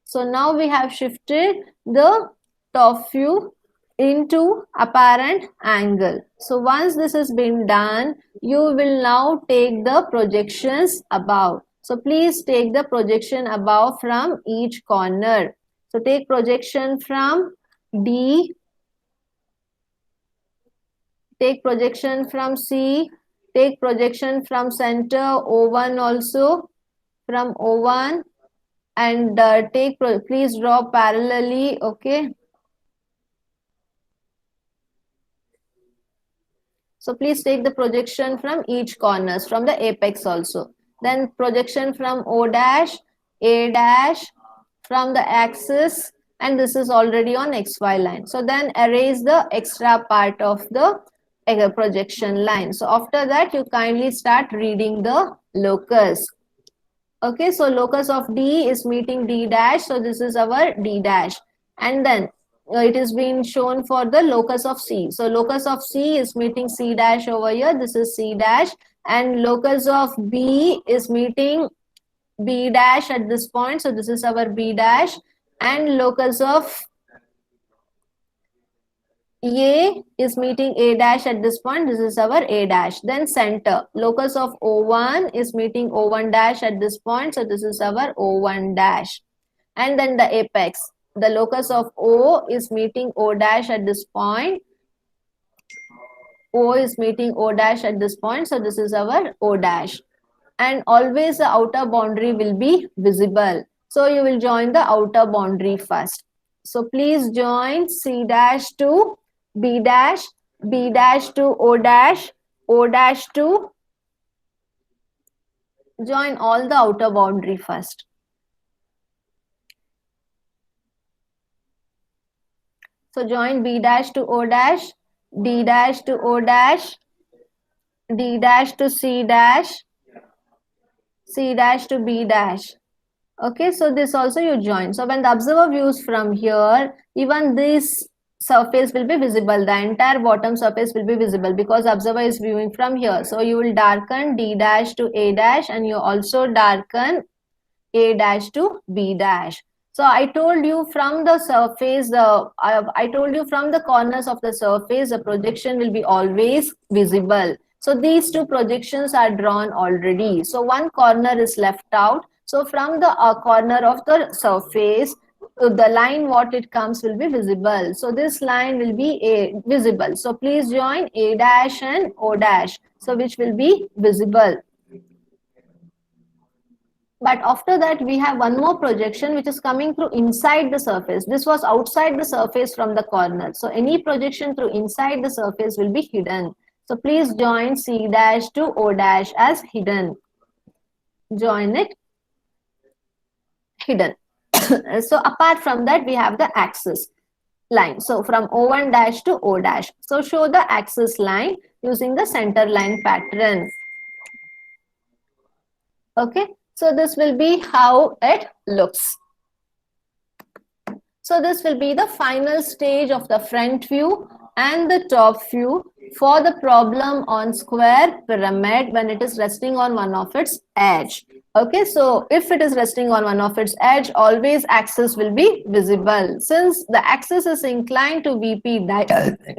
So now we have shifted the top view into apparent angle. So once this has been done, you will now take the projections above. So please take the projection above from each corner. So take projection from D, take projection from C, take projection from center O1 also, from O1, and please draw parallelly. Okay. So please take the projection from each corners, from the apex also. Then projection from O dash, A dash, from the axis, and this is already on XY line. So then erase the extra part of the projection line. So after that, you kindly start reading the locus. Okay, so locus of D is meeting D dash. So this is our D dash. And then it is being shown for the locus of C. So locus of C is meeting C dash over here. This is C dash. And locus of B is meeting B dash at this point. So this is our B dash. And locus of A is meeting A dash at this point. This is our A dash. Then center. Locus of O1 is meeting O1 dash at this point. So this is our O1 dash. And then the apex. The locus of O is meeting O dash at this point. O is meeting O dash at this point. So this is our O dash. And always the outer boundary will be visible. So you will join the outer boundary first. So please join C dash to B dash, B dash to O dash to join all the outer boundary first. So join B dash to O dash, D dash to O dash, D dash to C dash, C dash to B dash. Okay, so this also you join. So when the observer views from here, even this surface will be visible. The entire bottom surface will be visible because observer is viewing from here. So you will darken D dash to A dash and you also darken A dash to B dash. So I told you from the surface, I told you from the corners of the surface, the projection will be always visible. So these two projections are drawn already. So one corner is left out. So from the corner of the surface, the line what it comes will be visible. So this line will be visible. So please join A dash and O dash. So which will be visible. But after that, we have one more projection which is coming through inside the surface. This was outside the surface from the corner. So any projection through inside the surface will be hidden. So please join C dash to O dash as hidden. Join it hidden. So apart from that, we have the axis. line. So from O1 dash to O dash. So show the axis line using the center line pattern. Okay, so this will be how it looks. So this will be the final stage of the front view and the top view for the problem on square pyramid when it is resting on one of its edge. Okay, so if it is resting on one of its edge, always axis will be visible. Since the axis is inclined to VP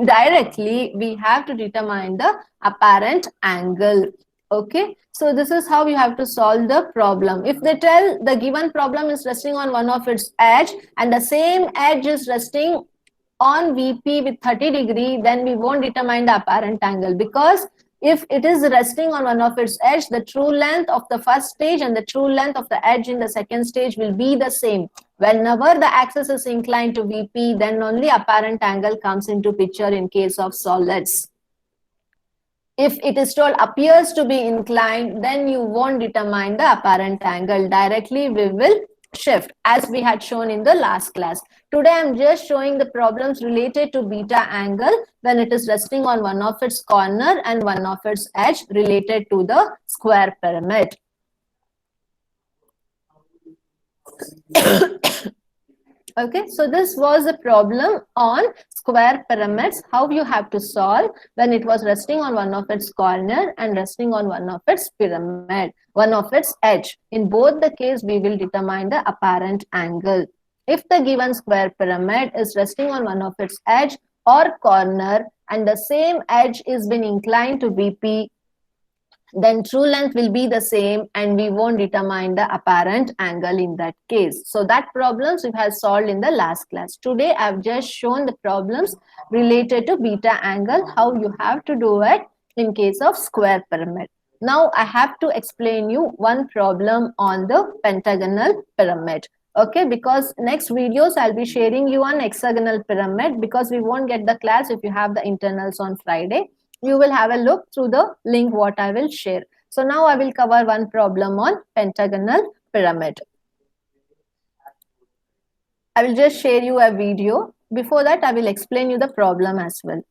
directly, we have to determine the apparent angle. Okay, so this is how you have to solve the problem. If they tell the given problem is resting on one of its edge and the same edge is resting on VP with 30 degree, then we won't determine the apparent angle, because if it is resting on one of its edge, the true length of the first stage and the true length of the edge in the second stage will be the same. Whenever the axis is inclined to VP, then only apparent angle comes into picture in case of solids. If it is told appears to be inclined, then you won't determine the apparent angle. Directly we will shift, as we had shown in the last class. Today I'm just showing the problems related to beta angle when it is resting on one of its corner and one of its edge related to the square pyramid. Okay, so this was a problem on square pyramids, how you have to solve when it was resting on one of its corner and resting on one of its pyramid, one of its edge. In both the case, we will determine the apparent angle. If the given square pyramid is resting on one of its edge or corner and the same edge is been inclined to VP, then true length will be the same and we won't determine the apparent angle in that case. So that problems we have solved in the last class. Today I've just shown the problems related to beta angle, how you have to do it in case of square pyramid. Now I have to explain you one problem on the pentagonal pyramid. Okay, because next videos I'll be sharing you on hexagonal pyramid, because we won't get the class if you have the internals on Friday. You will have a look through the link what I will share. So now I will cover one problem on pentagonal pyramid. I will just share you a video. Before that, I will explain you the problem as well.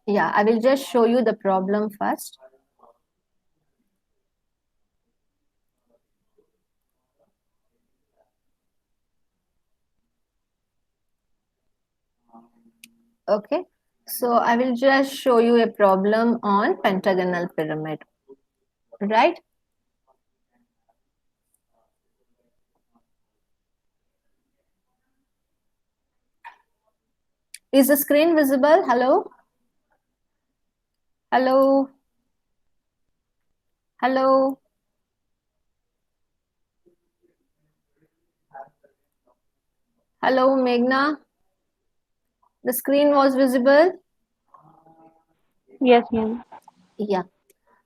Yeah, I will just show you the problem first. Okay, so I will just show you a problem on pentagonal pyramid, right? Is the screen visible? Hello? Hello? Hello? Hello, Meghna? The screen was visible? Yes, ma'am. Yeah.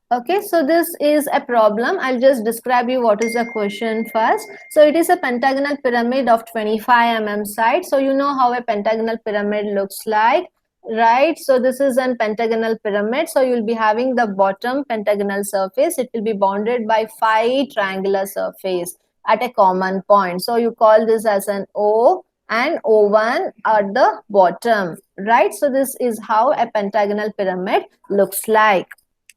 Okay, so this is a problem. I'll just describe you what is the question first. So it is a pentagonal pyramid of 25 mm side. So you know how a pentagonal pyramid looks like, right? So this is a pentagonal pyramid. So you'll be having the bottom pentagonal surface. It will be bounded by 5 triangular surface at a common point. So you call this as an O and O1 at the bottom, right? So this is how a pentagonal pyramid looks like.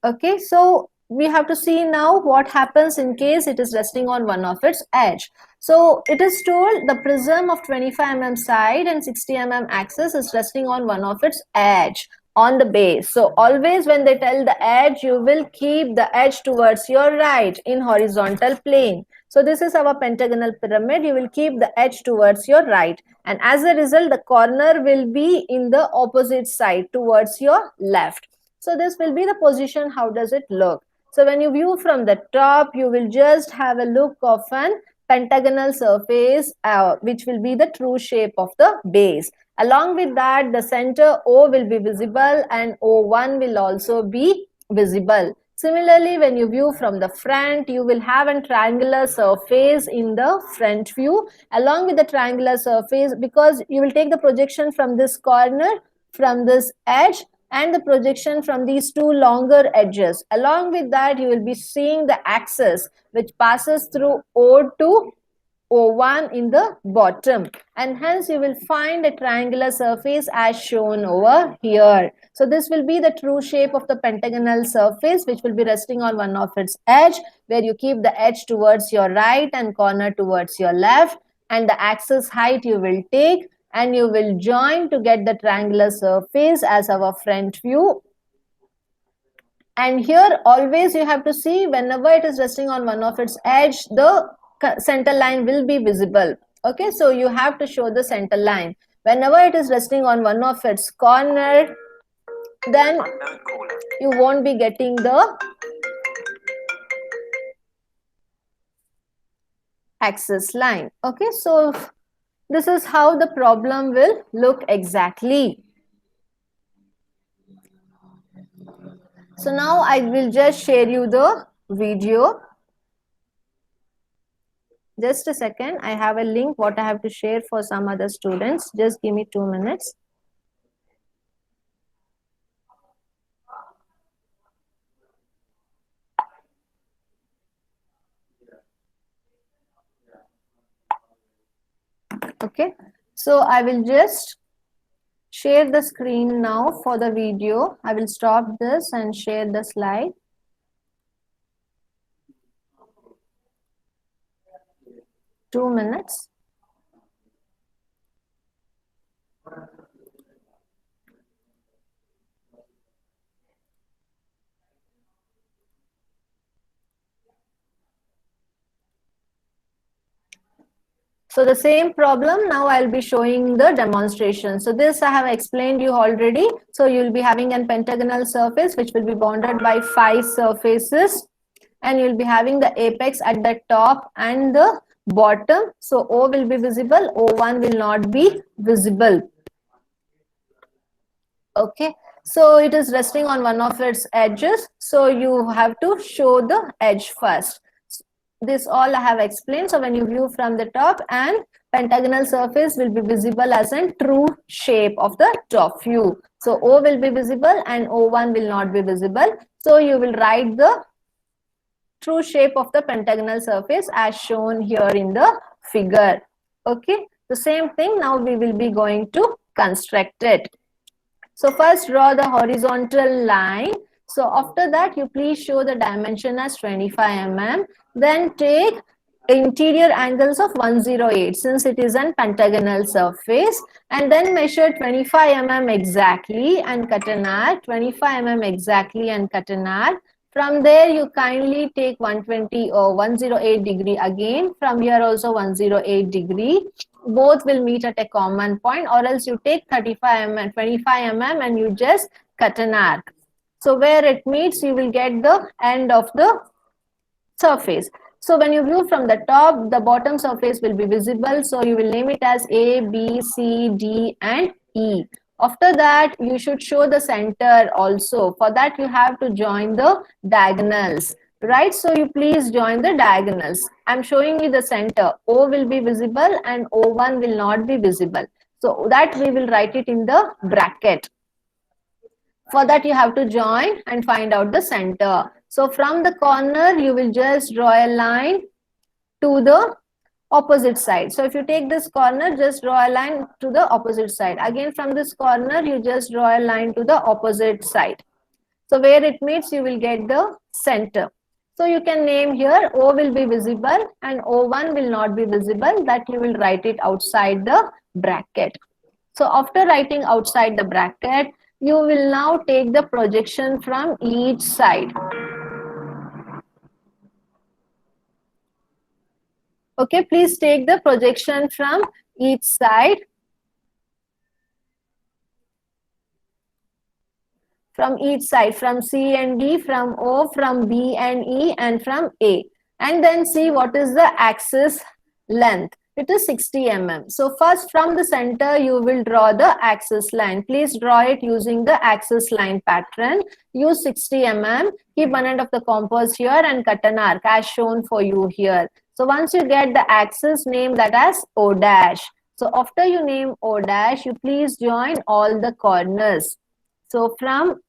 Okay, so we have to see now what happens in case it is resting on one of its edge. So it is told the prism of 25 mm side and 60 mm axis is resting on one of its edge on the base. So always when they tell the edge, you will keep the edge towards your right in horizontal plane. So this is our pentagonal pyramid. You will keep the edge towards your right, and as a result the corner will be in the opposite side towards your left. So this will be the position. How does it look? So when you view from the top, you will just have a look of an pentagonal surface, which will be the true shape of the base. Along with that, the center O will be visible and O1 will also be visible. Similarly, when you view from the front, you will have a triangular surface in the front view along with the triangular surface, because you will take the projection from this corner, from this edge, and the projection from these two longer edges. Along with that, you will be seeing the axis which passes through O2, O1 in the bottom, and hence you will find a triangular surface as shown over here. So this will be the true shape of the pentagonal surface, which will be resting on one of its edge, where you keep the edge towards your right and corner towards your left, and the axis height you will take and you will join to get the triangular surface as our front view. And here always you have to see, whenever it is resting on one of its edge, the center line will be visible. Okay, so you have to show the center line. Whenever it is resting on one of its corner, then you won't be getting the axis line. Okay, so this is how the problem will look exactly. So now I will just share you the video. Just a second, I have a link what I have to share for some other students. Just give me 2 minutes. Okay, so I will just share the screen now for the video. I will stop this and share the slide. Two minutes. So the same problem, now I'll be showing the demonstration. So this I have explained you already. So you'll be having a pentagonal surface which will be bounded by 5 surfaces, and you'll be having the apex at the top and the bottom. So O will be visible, O1 will not be visible. Okay, so it is resting on one of its edges. So you have to show the edge first. This all I have explained. So when you view from the top, and pentagonal surface will be visible as a true shape of the top view. So O will be visible and O1 will not be visible. So you will write the true shape of the pentagonal surface as shown here in the figure. Okay, the same thing now we will be going to construct it. So first draw the horizontal line. So after that, you please show the dimension as 25 mm. Then take interior angles of 108 since it is a pentagonal surface, and then measure 25 mm exactly and cut an arc, 25 mm exactly and cut an arc. From there, you kindly take 120 or 108 degree again. From here also 108 degree. Both will meet at a common point, or else you take 35 mm, 25 mm and you just cut an arc. So where it meets, you will get the end of the surface. So when you view from the top, the bottom surface will be visible. So you will name it as A, B, C, D and E. After that, you should show the center also. For that, you have to join the diagonals, right? So you please join the diagonals. I'm showing you the center. O will be visible and O1 will not be visible. So that we will write it in the bracket. For that, you have to join and find out the center. So from the corner, you will just draw a line to the opposite side. So if you take this corner, just draw a line to the opposite side. Again, from this corner, you just draw a line to the opposite side. So where it meets, you will get the center. So you can name here, O will be visible and O1 will not be visible. That you will write it outside the bracket. So after writing outside the bracket, you will now take the projection from each side. Okay, please take the projection from each side. From each side, from C and D, from O, from B and E, and from A. And then see what is the axis length. It is 60 mm. So first from the center, you will draw the axis line. Please draw it using the axis line pattern. Use 60 mm. Keep one end of the compass here and cut an arc as shown for you here. So once you get the axis, name that as O dash. So after you name O dash, you please join all the corners. So from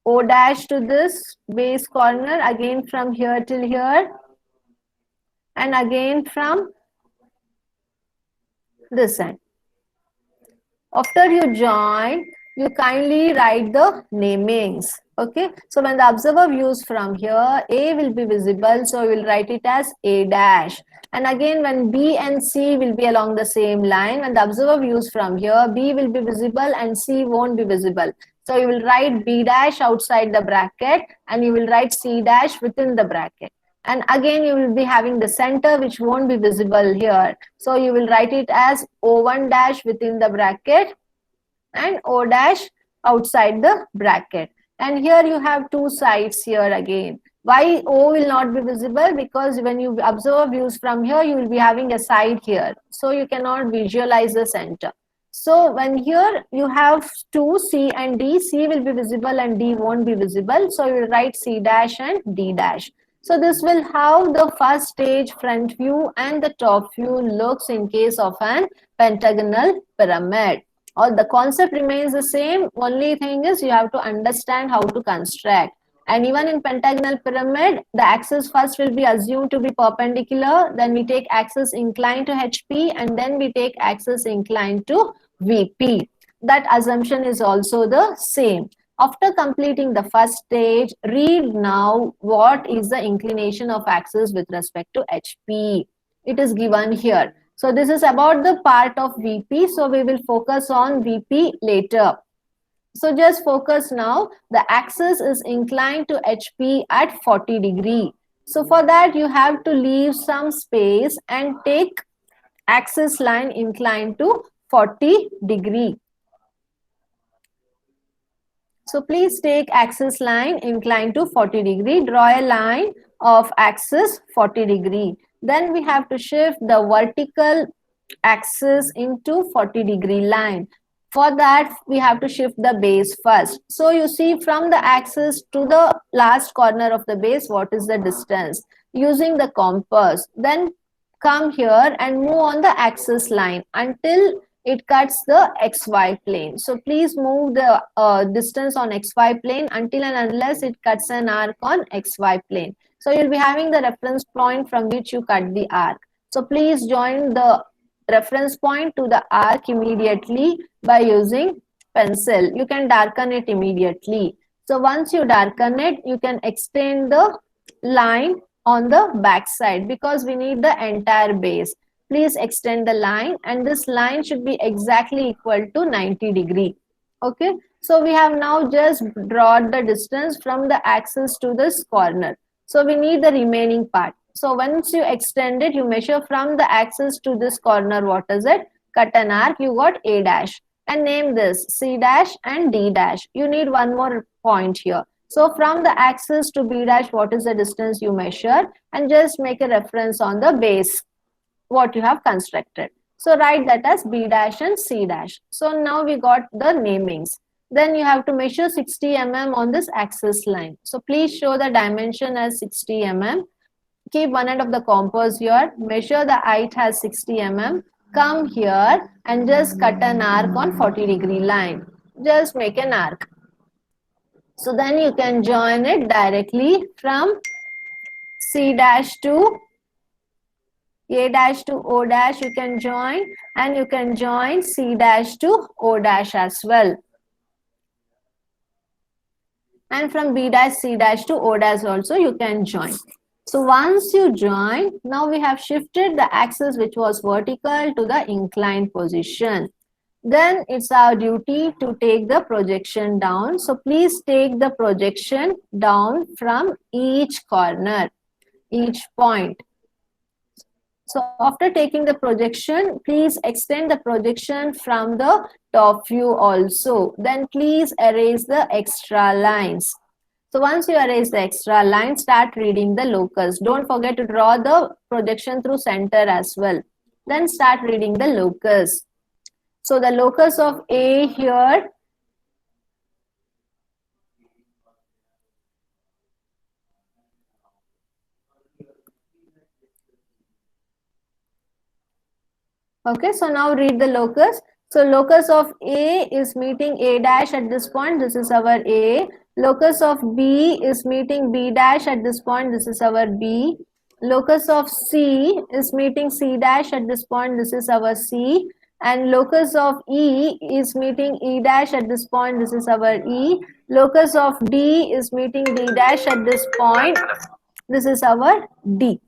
O dash to this base corner, again from here till here, and again from this end. After you join, you kindly write the namings. Okay, so when the observer views from here, A will be visible, so we will write it as A dash. And again, when B and C will be along the same line, when the observer views from here, B will be visible and C won't be visible. So you will write B dash outside the bracket and you will write C dash within the bracket. And again, you will be having the center which won't be visible here. So you will write it as O1 dash within the bracket and O dash outside the bracket. And here you have two sides here again. Why O will not be visible? Because when you observe views from here, you will be having a side here. So you cannot visualize the center. So when here you have two C and D, C will be visible and D won't be visible. So you will write C dash and D dash. So this will how the first stage front view and the top view looks in case of an pentagonal pyramid. Or the concept remains the same. Only thing is you have to understand how to construct. And even in pentagonal pyramid, the axis first will be assumed to be perpendicular. Then we take axis inclined to HP and then we take axis inclined to VP. That assumption is also the same. After completing the first stage, read now what is the inclination of axis with respect to HP. It is given here. So this is about the part of VP. So we will focus on VP later. So just focus now. The axis is inclined to HP at 40 degree. So for that you have to leave some space and take axis line inclined to 40 degree. So please take axis line inclined to 40 degree. Draw a line of axis 40 degree. Then we have to shift the vertical axis into 40 degree line. For that, we have to shift the base first. So you see from the axis to the last corner of the base, what is the distance? Using the compass. Then come here and move on the axis line until it cuts the XY plane. So please move the distance on XY plane until and unless it cuts an arc on XY plane. So you'll be having the reference point from which you cut the arc. So please join the reference point to the arc immediately by using pencil. You can darken it immediately. So once you darken it, you can extend the line on the back side because we need the entire base. Please extend the line and this line should be exactly equal to 90 degree. Okay. So we have now just drawn the distance from the axis to this corner. So we need the remaining part. So once you extend it, you measure from the axis to this corner. What is it? Cut an arc. You got A dash and name this C dash and D dash. You need one more point here. So from the axis to B dash, what is the distance you measure? And just make a reference on the base, what you have constructed. So write that as B dash and C dash. So now we got the namings. Then you have to measure 60 mm on this axis line. So please show the dimension as 60 mm. Keep one end of the compass here. Measure the height as 60 mm. Come here and just cut an arc on 40 degree line. Just make an arc. So then you can join it directly from C dash to A dash to O dash you can join, and you can join C dash to O dash as well. And from B dash, C dash to O dash also you can join. So once you join, now we have shifted the axis which was vertical to the inclined position. Then it's our duty to take the projection down. So please take the projection down from each corner, each point. So after taking the projection, please extend the projection from the top view also. Then please erase the extra lines. So once you erase the extra line, start reading the locus. Don't forget to draw the projection through center as well. Then start reading the locus. So the locus of A here, okay, so now read the locus. So locus of A is meeting A dash at this point. This is our A. Locus of B is meeting B dash at this point. This is our B. Locus of C is meeting C dash at this point. This is our C. And locus of E is meeting E dash at this point. This is our E. Locus of D is meeting D dash at this point. This is our D.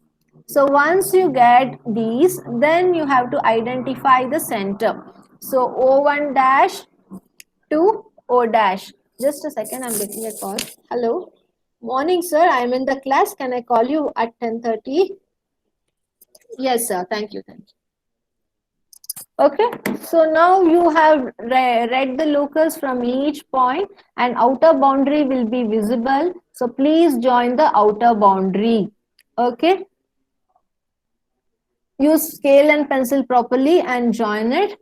So once you get these, then you have to identify the center. So O1 dash to O dash. Just a second, I'm getting a call. Hello. Morning, sir. I'm in the class. Can I call you at 10:30? Yes, sir. Thank you. Thank you. Okay, so now you have read the locus from each point and outer boundary will be visible. So please join the outer boundary. Okay. Use scale and pencil properly and join it.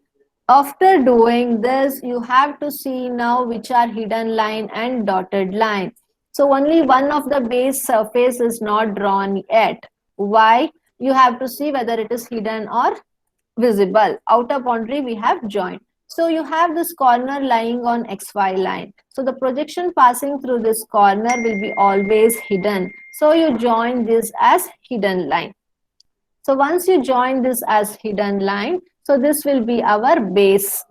After doing this, you have to see now which are hidden line and dotted line. So only one of the base surface is not drawn yet. Why? You have to see whether it is hidden or visible. Outer boundary we have joined. So you have this corner lying on XY line. So the projection passing through this corner will be always hidden. So you join this as hidden line. So once you join this as hidden line, so this will be our base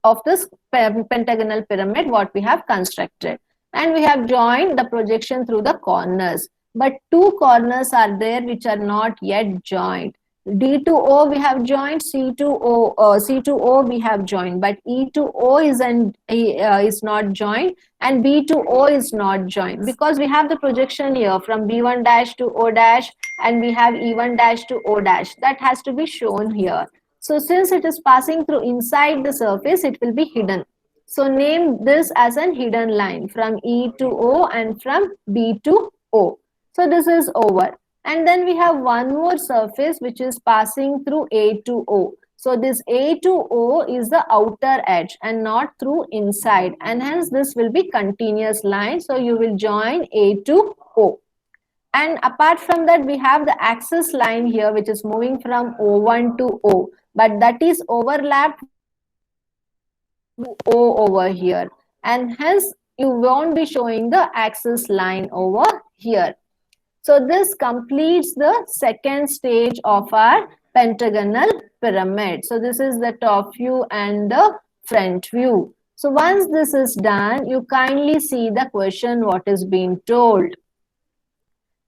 of this pentagonal pyramid what we have constructed. And we have joined the projection through the corners. But two corners are there which are not yet joined. D to O we have joined, C to O we have joined, but E to O is not joined and B to O is not joined because we have the projection here from B1 dash to O dash and we have E1 dash to O dash. That has to be shown here. So since it is passing through inside the surface, it will be hidden. So name this as an hidden line from E to O and from B to O. So this is over. And then we have one more surface which is passing through A to O. So this A to O is the outer edge and not through inside. And hence this will be continuous line. So you will join A to O. And apart from that, we have the axis line here which is moving from O1 to O. But that is overlapped to O over here. And hence you won't be showing the axis line over here. So this completes the second stage of our pentagonal pyramid. So this is the top view and the front view. So once this is done, you kindly see the question what is being told.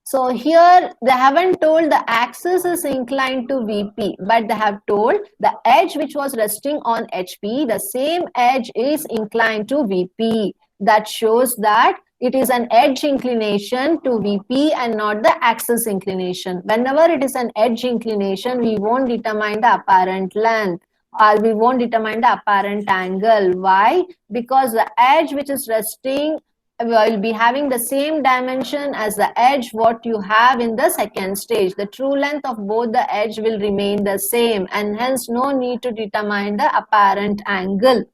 So here they haven't told the axis is inclined to VP, but they have told the edge which was resting on HP, the same edge is inclined to VP. That shows that it is an edge inclination to VP and not the axis inclination. Whenever it is an edge inclination, we won't determine the apparent length or we won't determine the apparent angle. Why? Because the edge which is resting will be having the same dimension as the edge what you have in the second stage. The true length of both the edge will remain the same and hence no need to determine the apparent angle.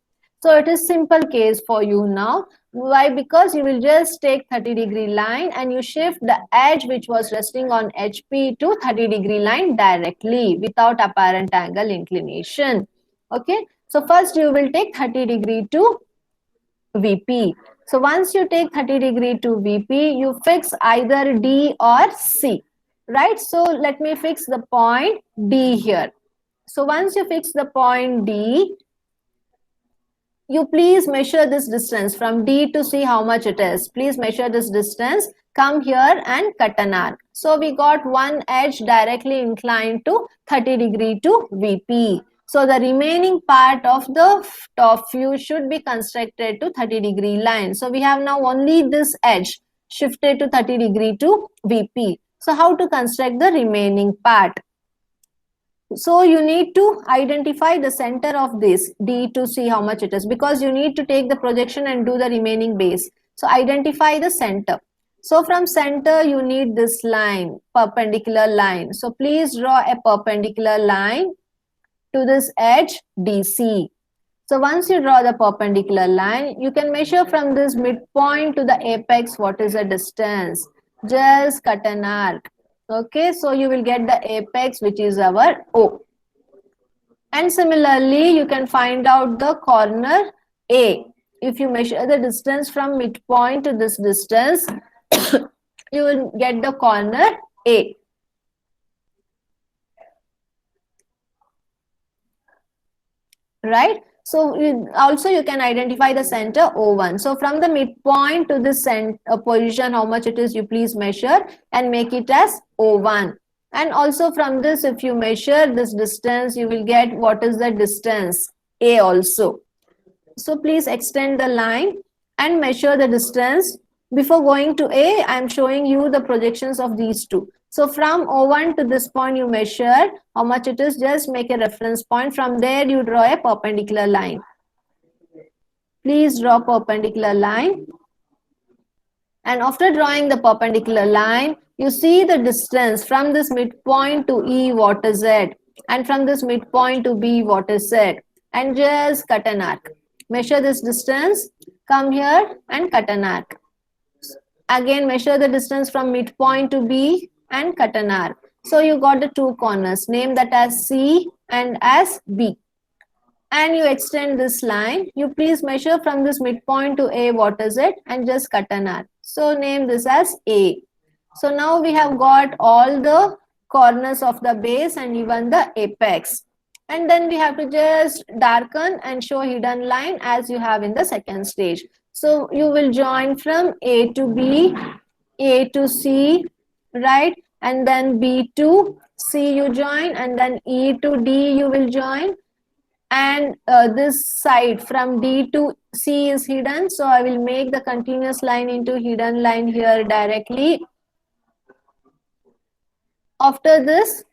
So it is simple case for you now. Why? Because you will just take 30-degree line and you shift the edge which was resting on HP to 30-degree line directly without apparent angle inclination. Okay. So first you will take 30-degree to VP. So once you take 30-degree to VP, you fix either D or C. Right. So let me fix the point D here. So once you fix the point D, you please measure this distance from D to C how much it is. Please measure this distance. Come here and cut an arc. So we got one edge directly inclined to 30-degree to VP. So the remaining part of the top view should be constructed to 30-degree line. So we have now only this edge shifted to 30-degree to VP. So how to construct the remaining part? So you need to identify the center of this D to see how much it is because you need to take the projection and do the remaining base. So identify the center. So from center, you need this line, perpendicular line. So please draw a perpendicular line to this edge DC. So once you draw the perpendicular line, you can measure from this midpoint to the apex what is the distance. Just cut an arc. Okay, so you will get the apex, which is our O. And similarly, you can find out the corner A. If you measure the distance from midpoint to this distance, you will get the corner A. Right? So also you can identify the center O1. So from the midpoint to the center position, how much it is, you please measure and make it as O1. And also from this, if you measure this distance, you will get what is the distance A also. So please extend the line and measure the distance. Before going to A, I am showing you the projections of these two. So from O1 to this point, you measure how much it is, just make a reference point. From there, you draw a perpendicular line. Please draw perpendicular line. And after drawing the perpendicular line, you see the distance from this midpoint to E, what is it? And from this midpoint to B, what is it? And just cut an arc. Measure this distance, come here and cut an arc. Again, measure the distance from midpoint to B and cut an arc. So you got the two corners, name that as C and as B. And you extend this line. You please measure from this midpoint to A, what is it? And just cut an arc. So name this as A. So now we have got all the corners of the base and even the apex. And then we have to just darken and show hidden line as you have in the second stage. So you will join from A to B, A to C, right? And then B to C you join, and then E to D you will join. And this side from D to C is hidden. So I will make the continuous line into hidden line here directly. After this,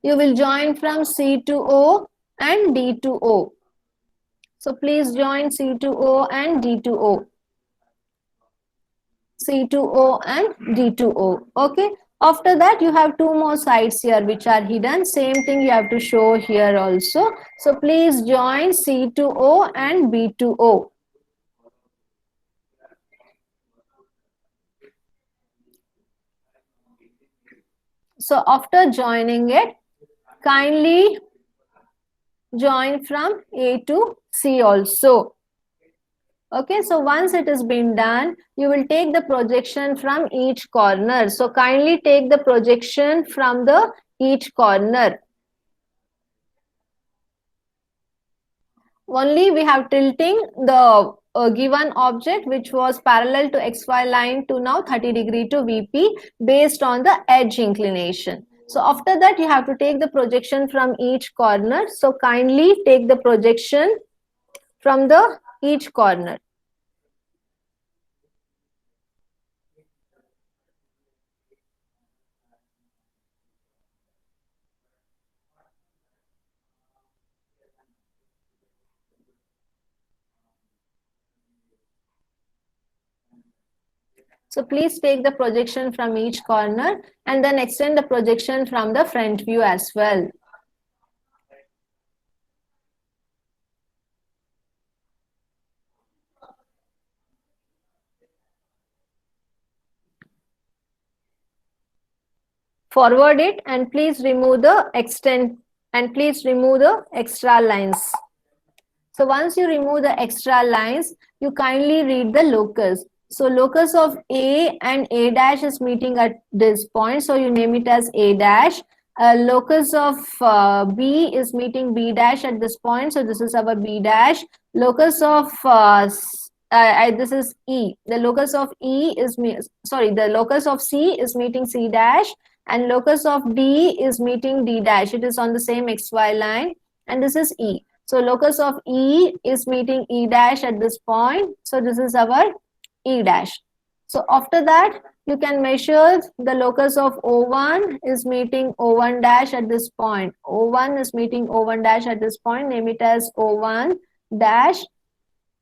you will join from C to O and D to O. So please join C to O and D to O. C to O and D to O. Okay. After that, you have two more sides here which are hidden. Same thing you have to show here also. So please join C to O and B to O. So after joining it, kindly join from A to C also. Okay, so once it has been done, you will take the projection from each corner. So kindly take the projection from the each corner. Only we have tilting the given object which was parallel to XY line to now 30 degree to VP based on the edge inclination. So after that, you have to take the projection from each corner. So kindly take the projection from the each corner. So please take the projection from each corner and then extend the projection from the front view as well. Forward it and please remove the extend and please remove the extra lines. So once you remove the extra lines, you kindly read the locus. So locus of A and A dash is meeting at this point. So you name it as A dash. Locus of B is meeting B dash at this point. So this is our B dash. Locus of this is E. The locus of E is the locus of C is meeting C dash, and locus of D is meeting D dash. It is on the same XY line, and this is E. So locus of E is meeting E dash at this point. So this is our E dash. So after that, you can measure the locus of O1 is meeting O1 dash at this point. O1 is meeting O1 dash at this point. Name it as O1 dash.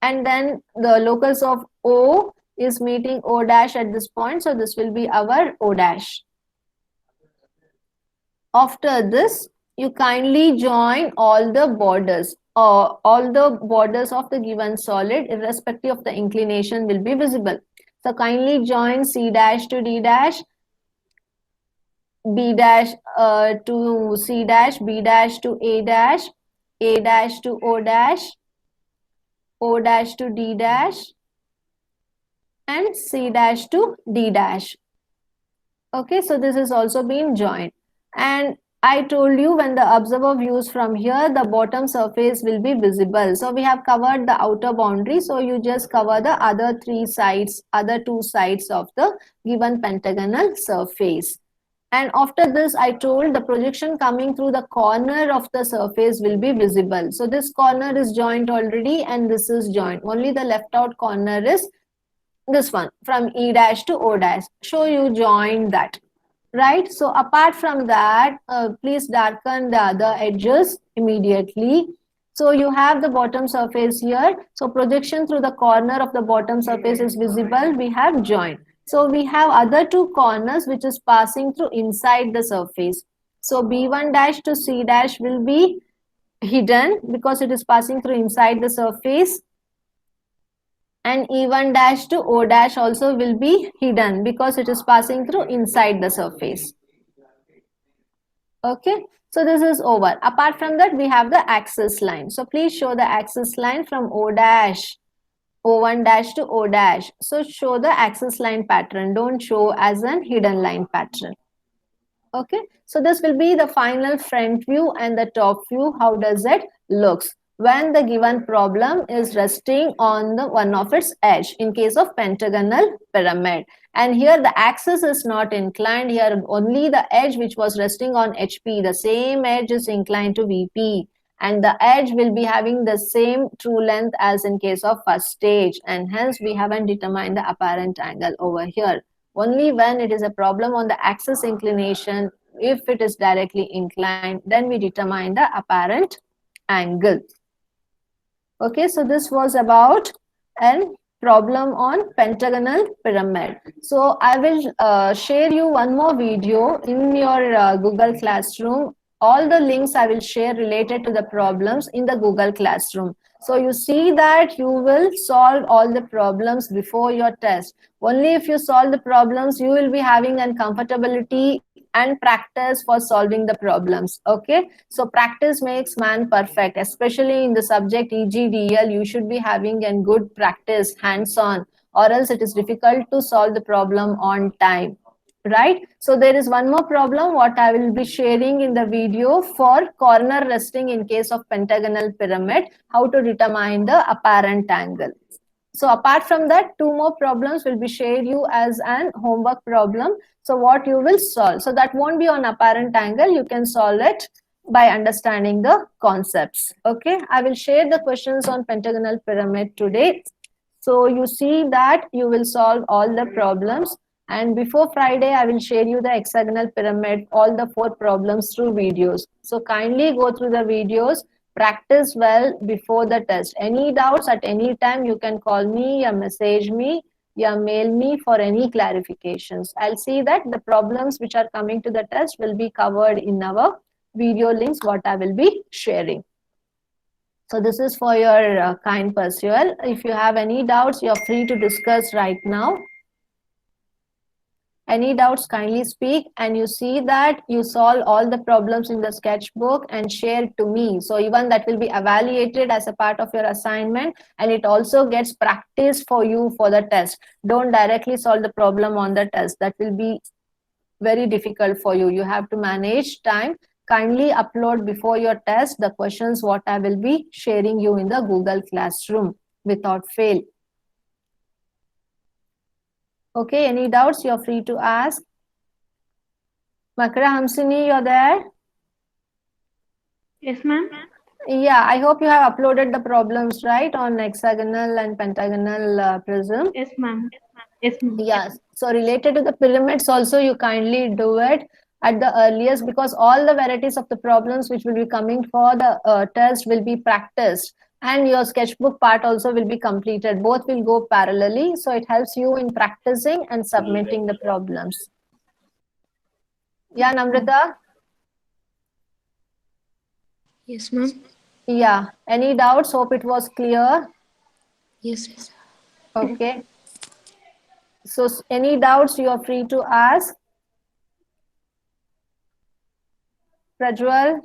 And then the locus of O is meeting O dash at this point, so this will be our O dash. After this, you kindly join all the borders. All the borders of the given solid, irrespective of the inclination, will be visible. So kindly join C dash to D dash, B dash to C dash, B dash to A dash to O dash to D dash, and C dash to D dash. Okay, so this is also being joined. And I told you when the observer views from here, the bottom surface will be visible. So we have covered the outer boundary. So you just cover the other two sides of the given pentagonal surface. And after this, I told the projection coming through the corner of the surface will be visible. So this corner is joined already and this is joined. Only the left out corner is this one from E dash to O dash. So you join that. Right, so apart from that, please darken the other edges immediately. So you have the bottom surface here. So projection through the corner of the bottom surface is visible. We have joined. So we have other two corners which is passing through inside the surface. So B1 dash to C dash will be hidden because it is passing through inside the surface. And E1 dash to O dash also will be hidden because it is passing through inside the surface. Okay, so this is over. Apart from that, we have the axis line. So please show the axis line from O dash, O1 dash to O dash. So show the axis line pattern. Don't show as an hidden line pattern. Okay, so this will be the final front view and the top view. How does it looks when the given problem is resting on the one of its edge in case of pentagonal pyramid? And here the axis is not inclined. Here only the edge which was resting on HP, the same edge is inclined to VP, and the edge will be having the same true length as in case of first stage, and hence we haven't determined the apparent angle over here. Only when it is a problem on the axis inclination, if it is directly inclined, then we determine the apparent angle. Okay, so this was about a problem on pentagonal pyramid. So I will share you one more video in your Google Classroom. All the links I will share related to the problems in the Google Classroom. So you see that you will solve all the problems before your test. Only if you solve the problems, you will be having a comfortability and practice for solving the problems. Okay, so practice makes man perfect, especially in the subject EGDL. You should be having a good practice hands-on, or else it is difficult to solve the problem on time. Right, so there is one more problem what I will be sharing in the video for corner resting in case of pentagonal pyramid, how to determine the apparent angle. So apart from that, two more problems will be shared you as an homework problem. So what you will solve, so that won't be on apparent angle, you can solve it by understanding the concepts. Okay, I will share the questions on pentagonal pyramid today. So you see that you will solve all the problems. And before Friday, I will share you the hexagonal pyramid, all the 4 problems through videos. So kindly go through the videos, practice well before the test. Any doubts at any time, you can call me or message me or mail me for any clarifications. I'll see that the problems which are coming to the test will be covered in our video links, what I will be sharing. So this is for your kind pursual. If you have any doubts, you're free to discuss right now. Any doubts, kindly speak, and you see that you solve all the problems in the sketchbook and share it to me. So even that will be evaluated as a part of your assignment, and it also gets practice for you for the test. Don't directly solve the problem on the test. That will be very difficult for you. You have to manage time. Kindly upload before your test the questions what I will be sharing you in the Google Classroom without fail. Okay, any doubts, you're free to ask. Makra Hamsini, you're there? Yes, ma'am. Yeah, I hope you have uploaded the problems, right, on hexagonal and pentagonal prism. Yes, ma'am. Yes, ma'am. Yes, so related to the pyramids also, you kindly do it at the earliest, because all the varieties of the problems which will be coming for the test will be practiced. And your sketchbook part also will be completed. Both will go parallelly. So it helps you in practicing and submitting the problems. Yeah, Namrata? Yes, ma'am. Yeah. Any doubts? Hope it was clear. Yes, ma'am. Okay. So any doubts, you are free to ask. Prajwal?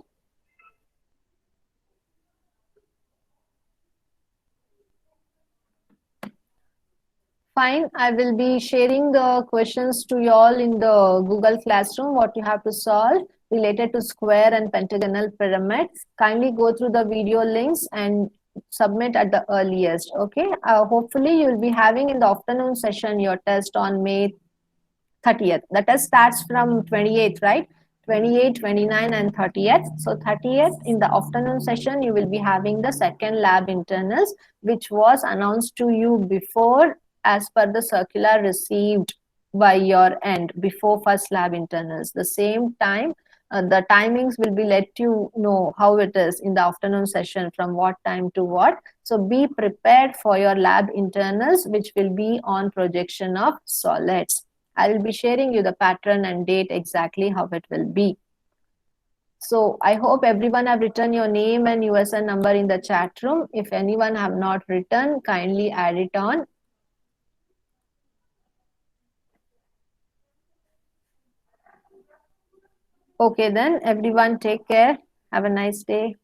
Fine. I will be sharing the questions to you all in the Google Classroom, what you have to solve related to square and pentagonal pyramid. Kindly go through the video links and submit at the earliest. Okay. Hopefully, you will be having in the afternoon session your test on May 30th. The test starts from 28th, right? 28, 29, and 30th. So 30th in the afternoon session, you will be having the second lab internals, which was announced to you before as per the circular received by your end before first lab internals. The same time, the timings will be let you know how it is in the afternoon session from what time to what. So be prepared for your lab internals, which will be on projection of solids. I will be sharing you the pattern and date exactly how it will be. So I hope everyone have written your name and USN number in the chat room. If anyone have not written, kindly add it on. Okay then, everyone take care. Have a nice day.